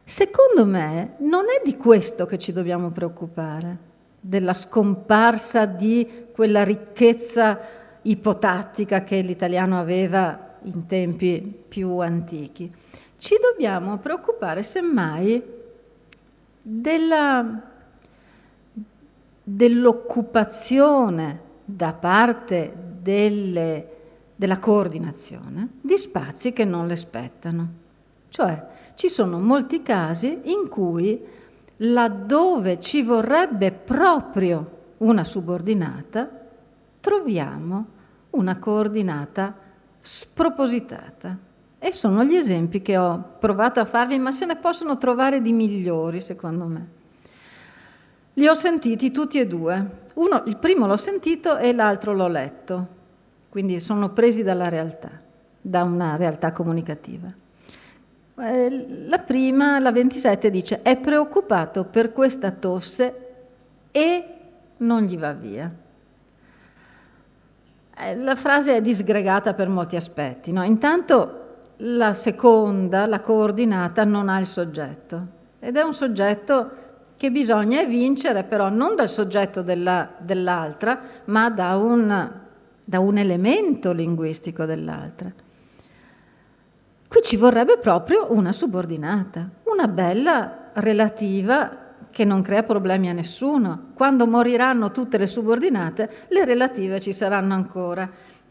Secondo me non è di questo che ci dobbiamo preoccupare, della scomparsa di quella ricchezza ipotattica che l'italiano aveva in tempi più antichi. Ci dobbiamo preoccupare semmai dell'occupazione da parte della coordinazione di spazi che non le spettano. Cioè, ci sono molti casi in cui, laddove ci vorrebbe proprio una subordinata, troviamo una coordinata spropositata. E sono gli esempi che ho provato a farvi, ma se ne possono trovare di migliori, secondo me. Li ho sentiti tutti e due. Il primo l'ho sentito e l'altro l'ho letto, quindi sono presi dalla realtà, da una realtà comunicativa. La prima, la 27, dice: è preoccupato per questa tosse e non gli va via. La frase è disgregata per molti aspetti, no? Intanto la seconda, la coordinata, non ha il soggetto, ed è un soggetto che bisogna evincere, però non dal soggetto dell'altra, ma da un elemento linguistico dell'altra. Qui ci vorrebbe proprio una subordinata, una bella relativa che non crea problemi a nessuno. Quando moriranno tutte le subordinate, le relative ci saranno ancora,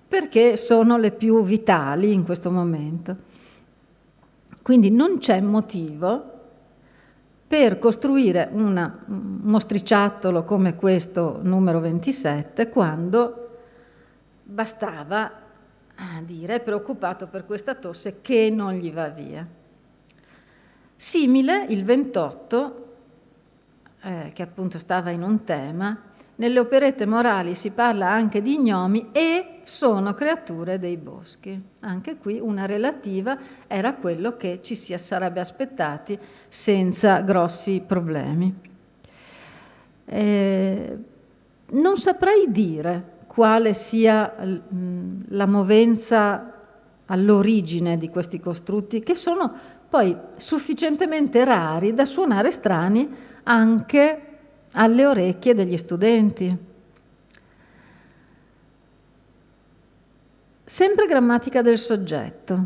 perché sono le più vitali in questo momento. Quindi non c'è motivo per costruire un mostriciattolo come questo numero 27, quando bastava dire: è preoccupato per questa tosse che non gli va via. Simile il 28, che appunto stava in un tema: nelle operette morali si parla anche di gnomi e sono creature dei boschi. Anche qui una relativa era quello che ci si sarebbe aspettati senza grossi problemi. Non saprei dire quale sia la movenza all'origine di questi costrutti, che sono poi sufficientemente rari da suonare strani anche alle orecchie degli studenti. Sempre grammatica del soggetto,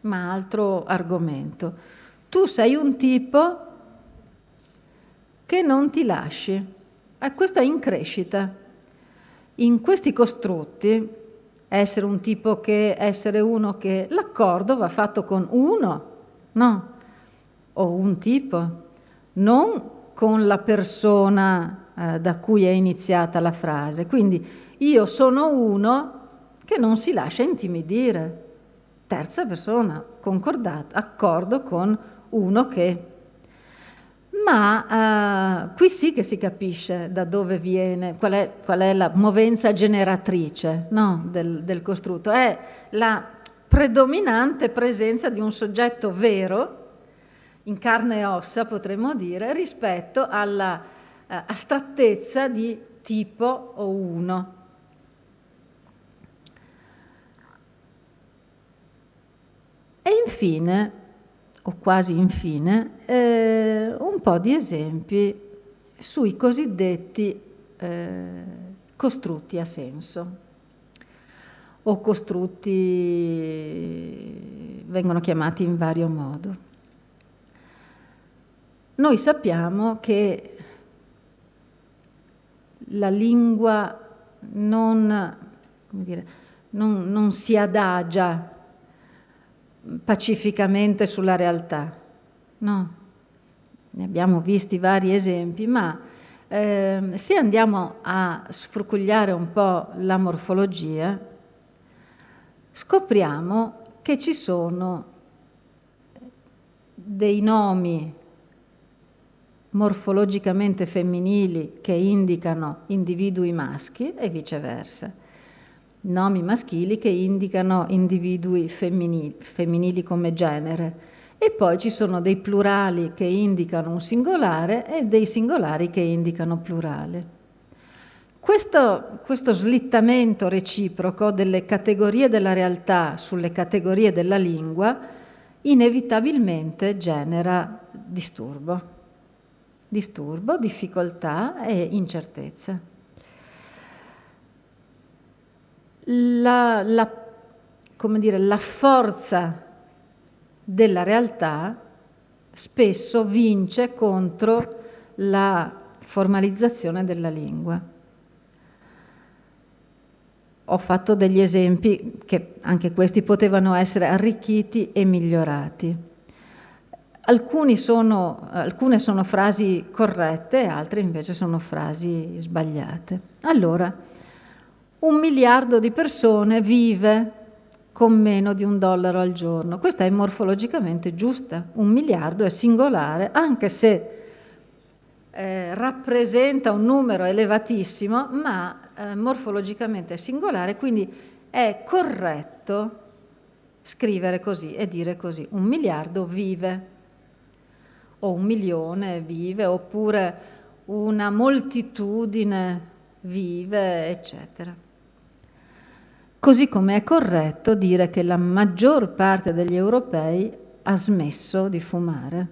ma altro argomento. Tu sei un tipo che non ti lasci. Questo è in crescita. In questi costrutti, essere un tipo che, essere uno che, l'accordo va fatto con uno, no? O un tipo, non con la persona da cui è iniziata la frase. Quindi io sono uno che non si lascia intimidire. Terza persona, concordato, accordo con uno che. Ma qui sì che si capisce da dove viene, qual è la movenza generatrice, no, del costrutto. È la predominante presenza di un soggetto vero, in carne e ossa potremmo dire, rispetto alla astrattezza di tipo o uno. E infine, o quasi infine, un po' di esempi sui cosiddetti costrutti a senso, o costrutti vengono chiamati in vario modo. Noi sappiamo che la lingua non si adagia pacificamente sulla realtà, no? Ne abbiamo visti vari esempi, ma se andiamo a sfrucugliare un po' la morfologia, scopriamo che ci sono dei nomi morfologicamente femminili che indicano individui maschi e viceversa, nomi maschili che indicano individui femminili come genere, e poi ci sono dei plurali che indicano un singolare e dei singolari che indicano plurale. Questo slittamento reciproco delle categorie della realtà sulle categorie della lingua inevitabilmente genera disturbo, difficoltà e incertezza. La forza della realtà spesso vince contro la formalizzazione della lingua. Ho fatto degli esempi che anche questi potevano essere arricchiti e migliorati. Alcune sono frasi corrette, altre invece sono frasi sbagliate. Allora, 1 miliardo di persone vive con meno di $1 al giorno. Questa è morfologicamente giusta. 1 miliardo è singolare, anche se rappresenta un numero elevatissimo, ma morfologicamente è singolare, quindi è corretto scrivere così e dire così: 1 miliardo vive, o 1 milione vive, oppure una moltitudine vive, eccetera. Così come è corretto dire che la maggior parte degli europei ha smesso di fumare.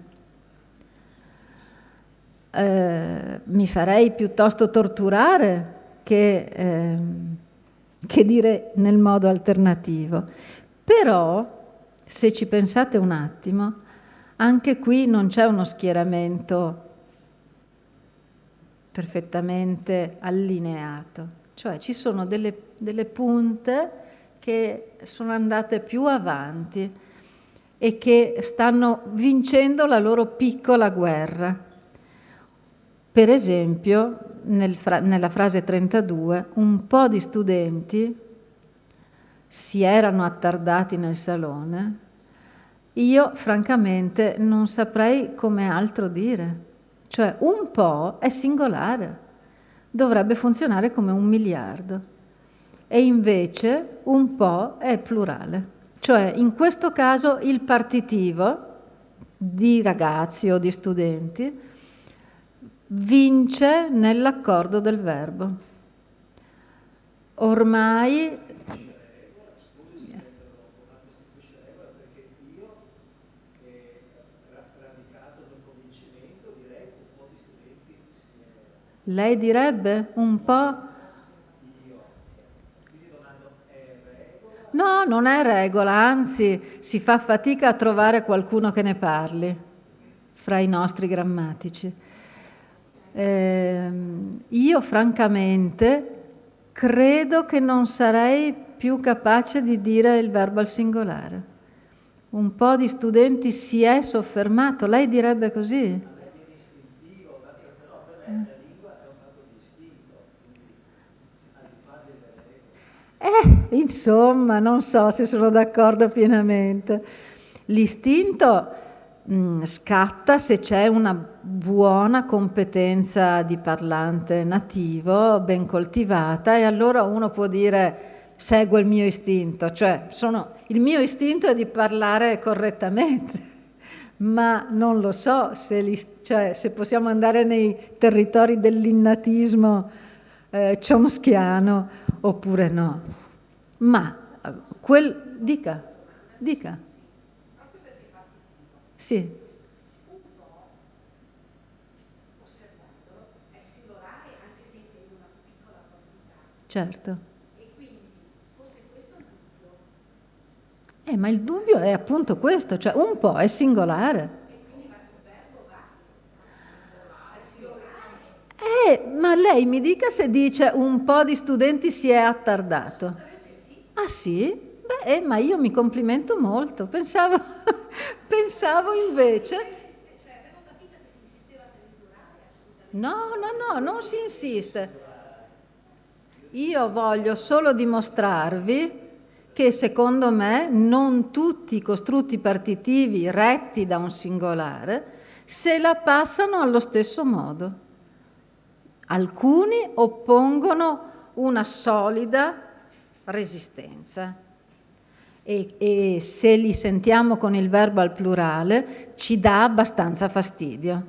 Mi farei piuttosto torturare che dire nel modo alternativo. Però, se ci pensate un attimo, anche qui non c'è uno schieramento perfettamente allineato, cioè ci sono delle punte che sono andate più avanti e che stanno vincendo la loro piccola guerra. Per esempio, nella frase 32, un po' di studenti si erano attardati nel salone. Io francamente non saprei come altro dire. Cioè un po' è singolare, dovrebbe funzionare come 1 miliardo. E invece un po' è plurale. Cioè in questo caso il partitivo di ragazzi o di studenti vince nell'accordo del verbo. Ormai lei direbbe un po'? No, non è regola, anzi si fa fatica a trovare qualcuno che ne parli fra i nostri grammatici. Io francamente credo che non sarei più capace di dire il verbo al singolare. Un po' di studenti si è soffermato, lei direbbe così? Insomma, non so se sono d'accordo pienamente. L'istinto scatta se c'è una buona competenza di parlante nativo, ben coltivata, e allora uno può dire seguo il mio istinto, cioè il mio istinto è di parlare correttamente, ma non lo so se possiamo andare nei territori dell'innatismo chomskiano oppure no. Ma dica. Sì. Un po', osservandolo, è singolare anche se in una piccola quantità. Certo. E quindi forse questo è il dubbio. Ma il dubbio è appunto questo, cioè un po' è singolare. E quindi il verbo va singolare. Ma lei mi dica se dice un po' di studenti si è attardato. Ah sì? Beh, ma io mi complimento molto, pensavo invece... No, non si insiste. Io voglio solo dimostrarvi che secondo me non tutti i costrutti partitivi retti da un singolare se la passano allo stesso modo. Alcuni oppongono una solida resistenza e se li sentiamo con il verbo al plurale ci dà abbastanza fastidio.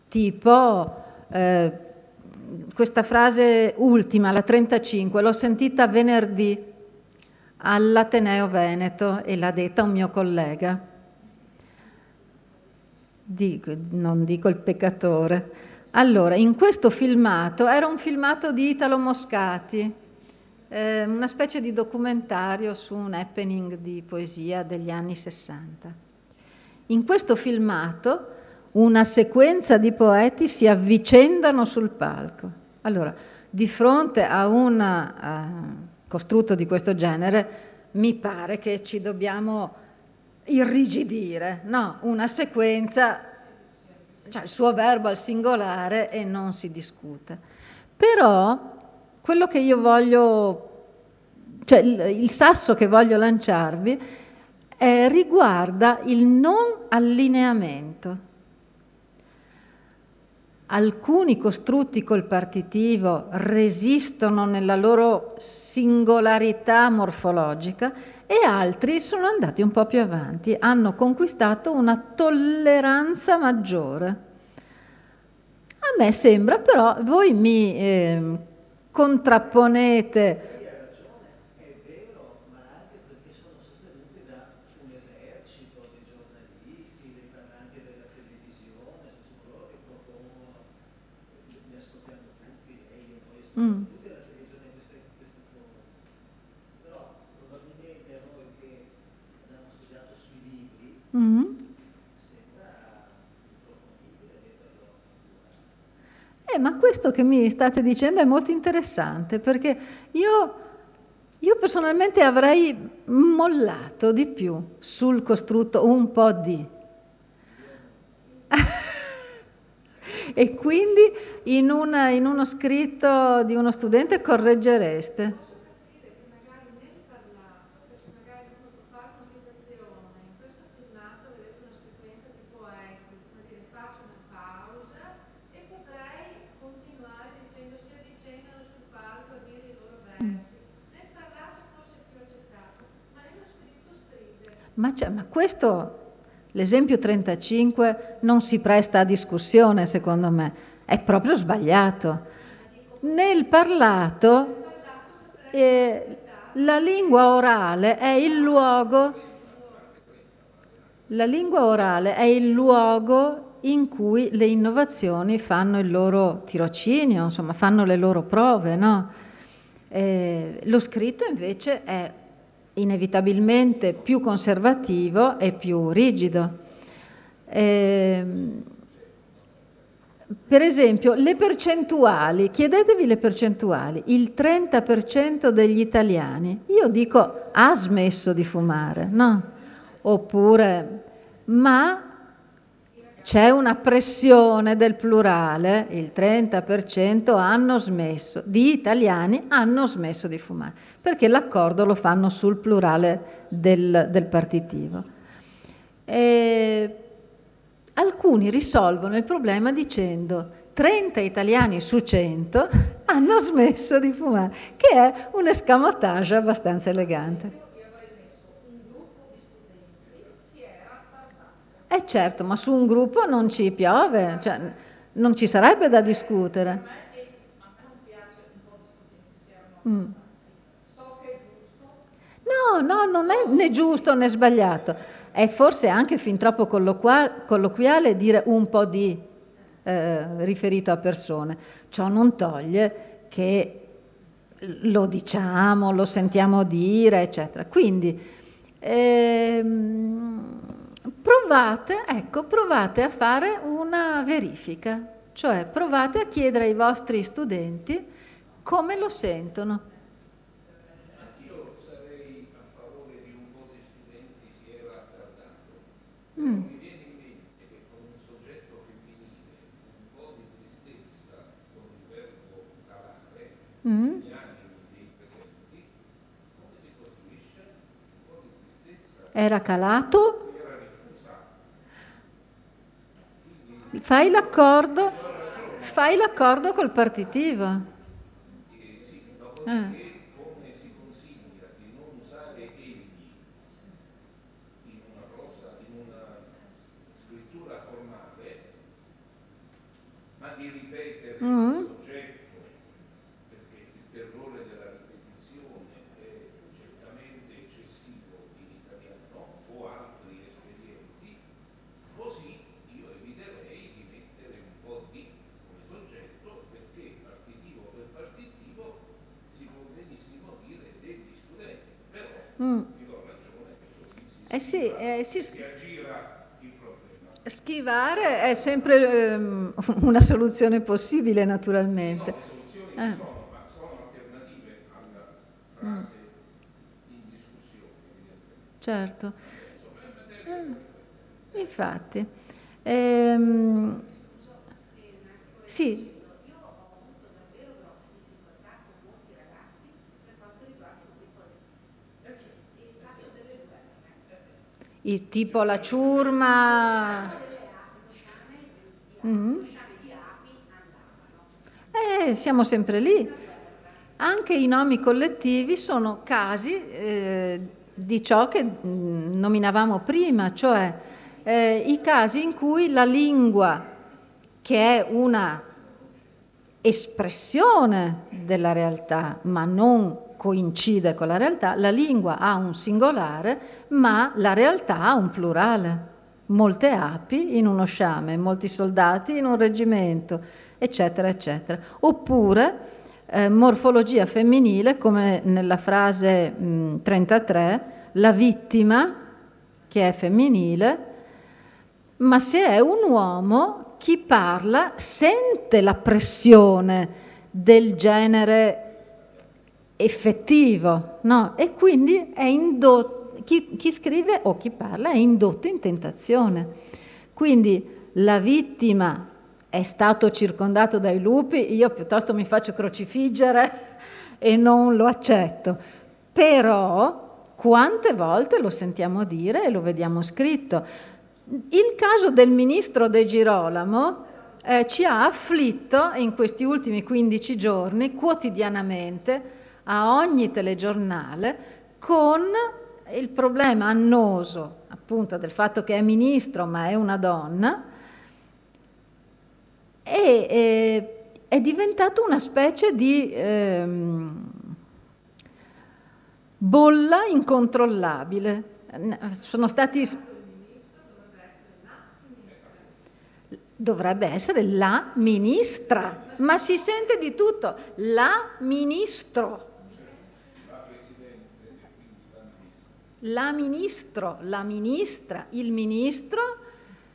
Tipo questa frase ultima, la 35, l'ho sentita venerdì all'Ateneo Veneto e l'ha detta un mio collega. Non dico il peccatore. Allora, in questo filmato, era un filmato di Italo Moscati, una specie di documentario su un happening di poesia degli anni 60. In questo filmato una sequenza di poeti si avvicendano sul palco. Allora, di fronte a un costrutto di questo genere, mi pare che ci dobbiamo irrigidire, no? Una sequenza, cioè il suo verbo al singolare e non si discute. Però quello che io voglio Cioè il sasso che voglio lanciarvi riguarda il non allineamento. Alcuni costrutti col partitivo resistono nella loro singolarità morfologica e altri sono andati un po' più avanti, hanno conquistato una tolleranza maggiore. A me sembra, però, voi mi contrapponete. Mm. Mm. Ma questo che mi state dicendo è molto interessante, perché io personalmente avrei mollato di più sul costrutto un po' di. E quindi in uno scritto di uno studente correggereste. Ma questo, l'esempio 35, non si presta a discussione, secondo me, è proprio sbagliato. Nel parlato, la lingua orale è il luogo, la lingua orale è il luogo in cui le innovazioni fanno il loro tirocinio, insomma, fanno le loro prove, no? Lo scritto invece è inevitabilmente più conservativo e più rigido. Per esempio, le percentuali, chiedetevi le percentuali, il 30% degli italiani, io dico ha smesso di fumare, no? Oppure, ma c'è una pressione del plurale, il 30% hanno smesso, di italiani hanno smesso di fumare, perché l'accordo lo fanno sul plurale del partitivo. Alcuni risolvono il problema dicendo 30 italiani su 100 hanno smesso di fumare, che è un escamotage abbastanza elegante. Certo, ma su un gruppo non ci piove, cioè non ci sarebbe da discutere. Mm. No, non è né giusto né sbagliato, è forse anche fin troppo colloquiale dire un po' di riferito a persone. Ciò non toglie che lo diciamo, lo sentiamo dire, eccetera. Quindi provate a fare una verifica, cioè provate a chiedere ai vostri studenti come lo sentono. Anch'io sarei a favore di un po' di studenti si era attardato, però mi viene in mente che con un soggetto femminile un po' di tristezza con il verbo calare, gli animi dei presenti, come si costruisce? Un po' di tristezza. Era calato? Era rifusato. Fai l'accordo col partitivo. Sì, dopodiché come si consiglia di non usare egli in una prosa, in una scrittura formale, ma di ripetere il soggetto, perché il terrore della ripetizione è certamente eccessivo in italiano o altri espedienti, così io eviterei di mettere un po' di come soggetto, perché partitivo per partitivo si può benissimo dire degli studenti, però vi do ragione che così si aggira il problema. Schivare è sempre una soluzione possibile, naturalmente. No, soluzioni non sono, ma sono alternative alla frase in discussione, evidentemente. Certo. Infatti. Sì. tipo la ciurma. Mm. Siamo sempre lì. Anche i nomi collettivi sono casi di ciò che nominavamo prima, cioè i casi in cui la lingua, che è una espressione della realtà, ma non coincide con la realtà, la lingua ha un singolare, ma la realtà ha un plurale. Molte api in uno sciame, molti soldati in un reggimento, eccetera, eccetera. Oppure morfologia femminile, come nella frase 33, la vittima, che è femminile, ma se è un uomo, chi parla sente la pressione del genere effettivo, no? E quindi è indotto, chi scrive o chi parla è indotto in tentazione. Quindi la vittima è stato circondato dai lupi, io piuttosto mi faccio crocifiggere e non lo accetto. Però quante volte lo sentiamo dire e lo vediamo scritto. Il caso del ministro De Girolamo ci ha afflitto in questi ultimi 15 giorni quotidianamente a ogni telegiornale con il problema annoso appunto del fatto che è ministro ma è una donna, e è diventato una specie di bolla incontrollabile. Sono stati... Dovrebbe essere la ministra, ma si sente di tutto. La ministro. La ministro, la ministra, il ministro,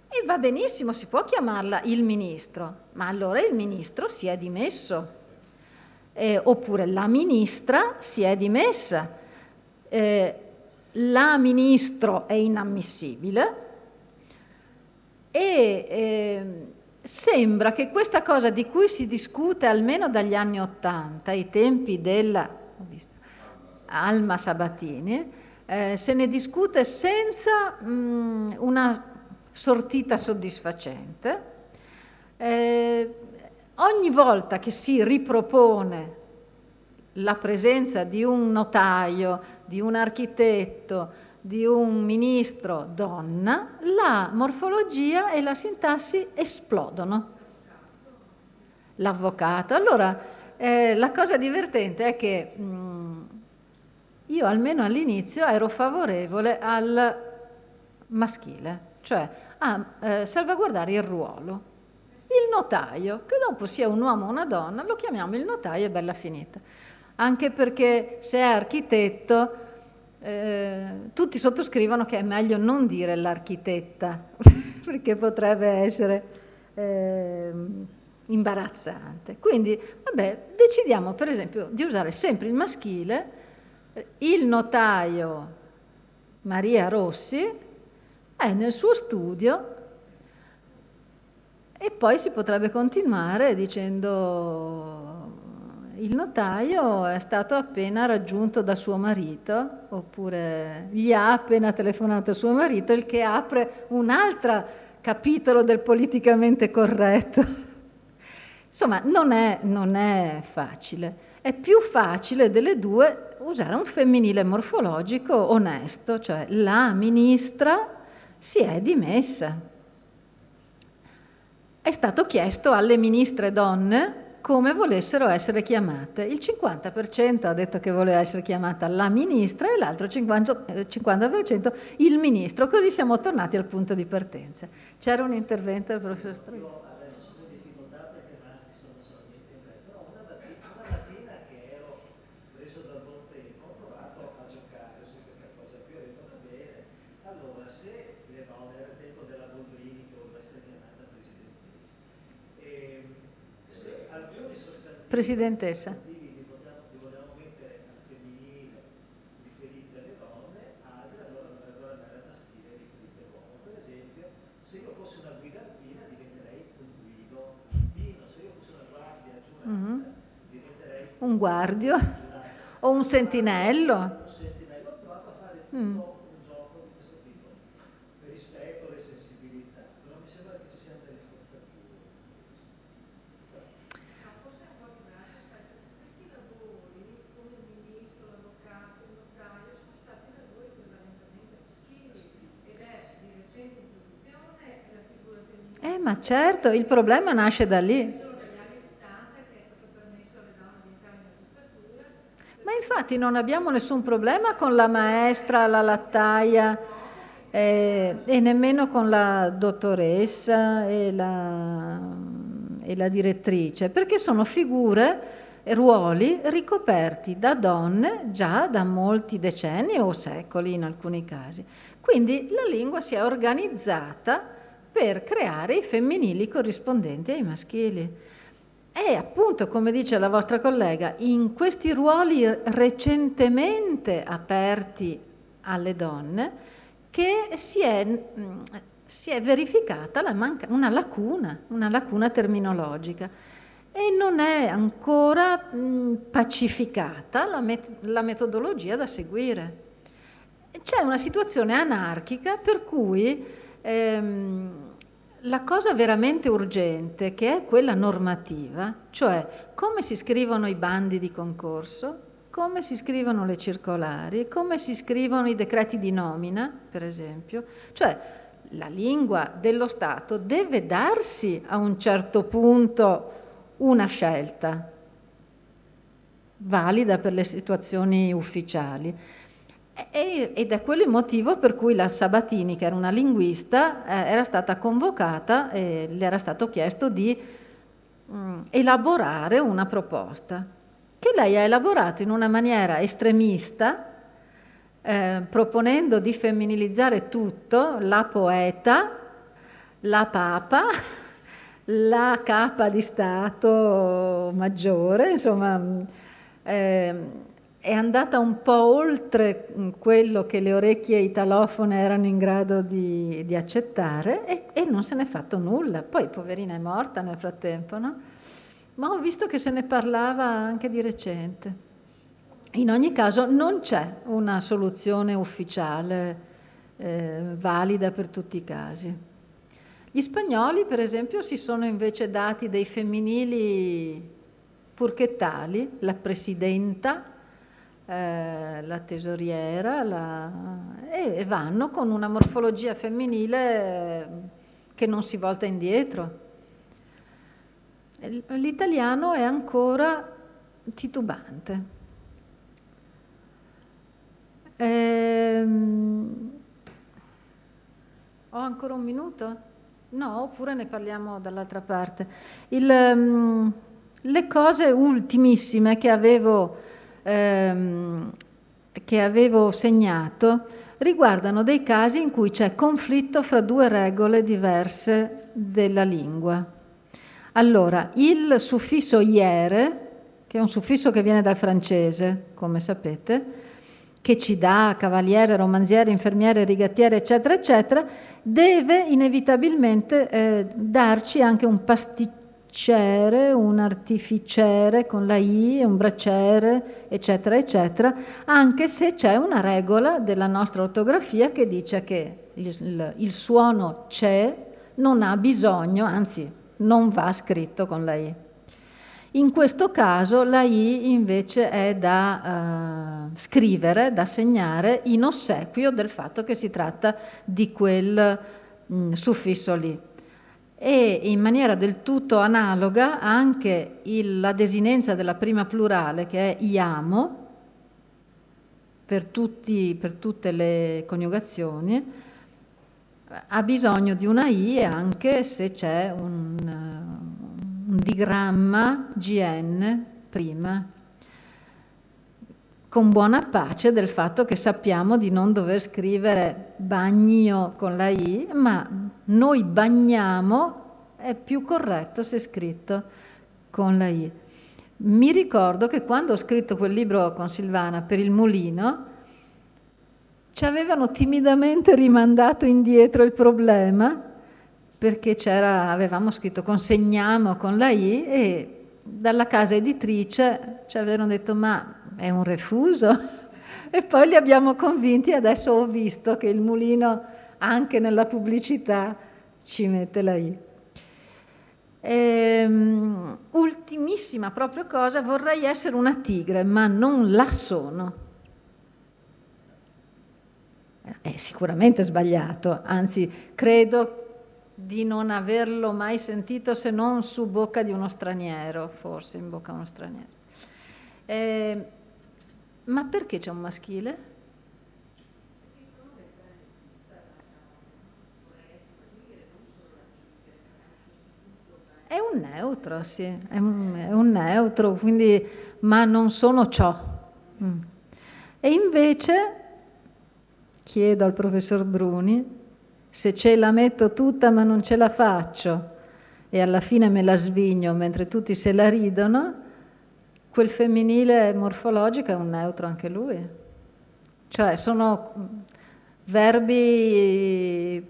e va benissimo, si può chiamarla il ministro, ma allora il ministro si è dimesso, oppure la ministra si è dimessa, la ministro è inammissibile, e sembra che questa cosa di cui si discute almeno dagli anni '80, ai tempi della Alma Sabatini, se ne discute senza una sortita soddisfacente. Ogni volta che si ripropone la presenza di un notaio, di un architetto, di un ministro donna, la morfologia e la sintassi esplodono. L'avvocato. Allora, la cosa divertente è che io almeno all'inizio ero favorevole al maschile, cioè a salvaguardare il ruolo. Il notaio, che dopo sia un uomo o una donna, lo chiamiamo il notaio e bella finita. Anche perché se è architetto, tutti sottoscrivono che è meglio non dire l'architetta, perché potrebbe essere imbarazzante. Quindi, vabbè, decidiamo per esempio di usare sempre il maschile. Il notaio Maria Rossi è nel suo studio, e poi si potrebbe continuare dicendo: il notaio è stato appena raggiunto da suo marito, oppure gli ha appena telefonato suo marito, il che apre un altro capitolo del politicamente corretto. Insomma, non è facile. È più facile delle due usare un femminile morfologico onesto, cioè la ministra si è dimessa. È stato chiesto alle ministre donne come volessero essere chiamate. Il 50% ha detto che voleva essere chiamata la ministra e l'altro 50% il ministro. Così siamo tornati al punto di partenza. C'era un intervento del professor Strega. Presidentessa. Vogliamo mettere al femminile riferite alle donne, altre allora dovrebbero andare al maschile riferite all'uomo. Per esempio, se io fossi una guida alpina diventerei un guido alpino, se io fossi una guardia giurata diventerei un guardio o un sentinello. Un sentinello, ho provato a fare tutto un gioco di questo tipo. Ma certo, il problema nasce da lì. Ma infatti non abbiamo nessun problema con la maestra, la lattaia e nemmeno con la dottoressa e la direttrice, perché sono figure e ruoli ricoperti da donne già da molti decenni o secoli in alcuni casi. Quindi la lingua si è organizzata per creare i femminili corrispondenti ai maschili. E appunto, come dice la vostra collega, in questi ruoli recentemente aperti alle donne che si è verificata una lacuna terminologica e non è ancora pacificata la metodologia da seguire. C'è una situazione anarchica per cui la cosa veramente urgente, che è quella normativa, cioè come si scrivono i bandi di concorso, come si scrivono le circolari, come si scrivono i decreti di nomina, per esempio, cioè la lingua dello Stato deve darsi a un certo punto una scelta valida per le situazioni ufficiali. Ed è quello il motivo per cui la Sabatini, che era una linguista, era stata convocata e le era stato chiesto di elaborare una proposta, che lei ha elaborato in una maniera estremista, proponendo di femminilizzare tutto, la poeta, la papa, la capa di Stato maggiore, insomma, è andata un po' oltre quello che le orecchie italofone erano in grado di accettare e non se n'è fatto nulla. Poi poverina è morta nel frattempo, no? Ma ho visto che se ne parlava anche di recente. In ogni caso non c'è una soluzione ufficiale valida per tutti i casi. Gli spagnoli, per esempio, si sono invece dati dei femminili purchettali, la presidenta, la tesoriera, e vanno con una morfologia femminile che non si volta indietro. L'italiano è ancora titubante. Ho ancora un minuto? No, oppure ne parliamo dall'altra parte. Le cose ultimissime che avevo segnato riguardano dei casi in cui c'è conflitto fra due regole diverse della lingua. Allora, il suffisso iere, che è un suffisso che viene dal francese, come sapete, che ci dà cavaliere, romanziere, infermiere, rigattiere, eccetera, eccetera, deve inevitabilmente darci anche un pasticcere, un artificiere con la I, un bracciere, eccetera, eccetera, anche se c'è una regola della nostra ortografia che dice che il suono c'è, non ha bisogno, anzi non va scritto con la I. In questo caso la I invece è da scrivere, da segnare in ossequio del fatto che si tratta di quel suffisso lì. E in maniera del tutto analoga anche la desinenza della prima plurale, che è iamo, per tutte le coniugazioni, ha bisogno di una I anche se c'è un digramma GN prima, con buona pace del fatto che sappiamo di non dover scrivere bagno con la I, ma noi bagniamo è più corretto se scritto con la I. Mi ricordo che quando ho scritto quel libro con Silvana per il Mulino, ci avevano timidamente rimandato indietro il problema, perché avevamo scritto consegniamo con la I e dalla casa editrice ci avevano detto ma è un refuso, e poi li abbiamo convinti e adesso ho visto che il Mulino anche nella pubblicità ci mette la I. Ultimissima proprio cosa, vorrei essere una tigre ma non la sono. È sicuramente sbagliato, anzi credo di non averlo mai sentito se non su bocca di uno straniero, forse in bocca a uno straniero. Ma perché c'è un maschile? È un neutro, sì, è un neutro, quindi, ma non sono ciò. E invece chiedo al professor Bruni, se ce la metto tutta ma non ce la faccio e alla fine me la svigno mentre tutti se la ridono, quel femminile morfologico è un neutro anche lui. Cioè sono verbi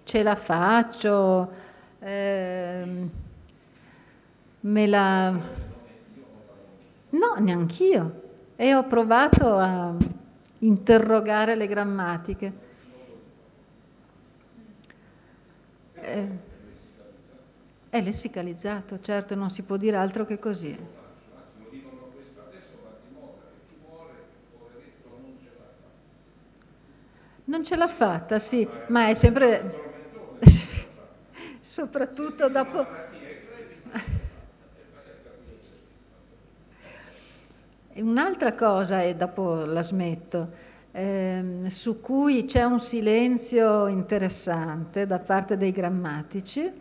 ce la faccio, me la... No, neanch'io. E ho provato a interrogare le grammatiche. È lessicalizzato, certo, non si può dire altro che così. Non ce l'ha fatta, sì, ma è sempre... soprattutto dopo... Un'altra cosa, e dopo la smetto, su cui c'è un silenzio interessante da parte dei grammatici,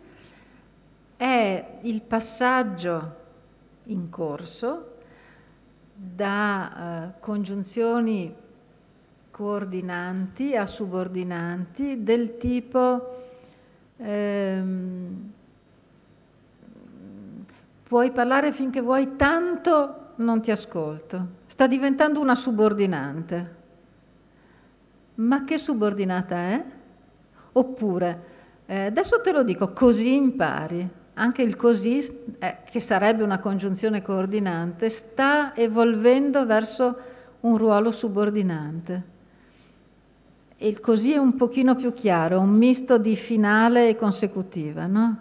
è il passaggio in corso da congiunzioni coordinanti a subordinanti del tipo puoi parlare finché vuoi, tanto non ti ascolto. Sta diventando una subordinante. Ma che subordinata è? Oppure, adesso te lo dico, così impari. Anche il così, che sarebbe una congiunzione coordinante, sta evolvendo verso un ruolo subordinante. E il così è un pochino più chiaro, un misto di finale e consecutiva, no?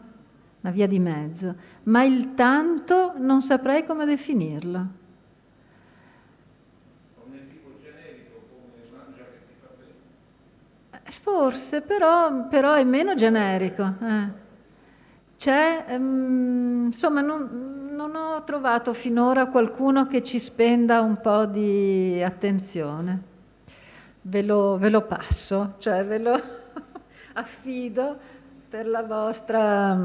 Una via di mezzo. Ma il tanto non saprei come definirlo. Non è tipo generico come mangia che ti fa bene? Forse, però è meno generico. C'è, insomma, non ho trovato finora qualcuno che ci spenda un po' di attenzione. Ve lo passo, cioè ve lo affido per la vostra,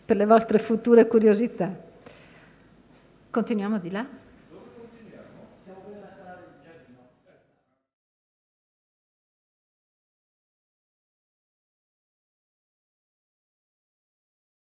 per le vostre future curiosità. Continuiamo di là?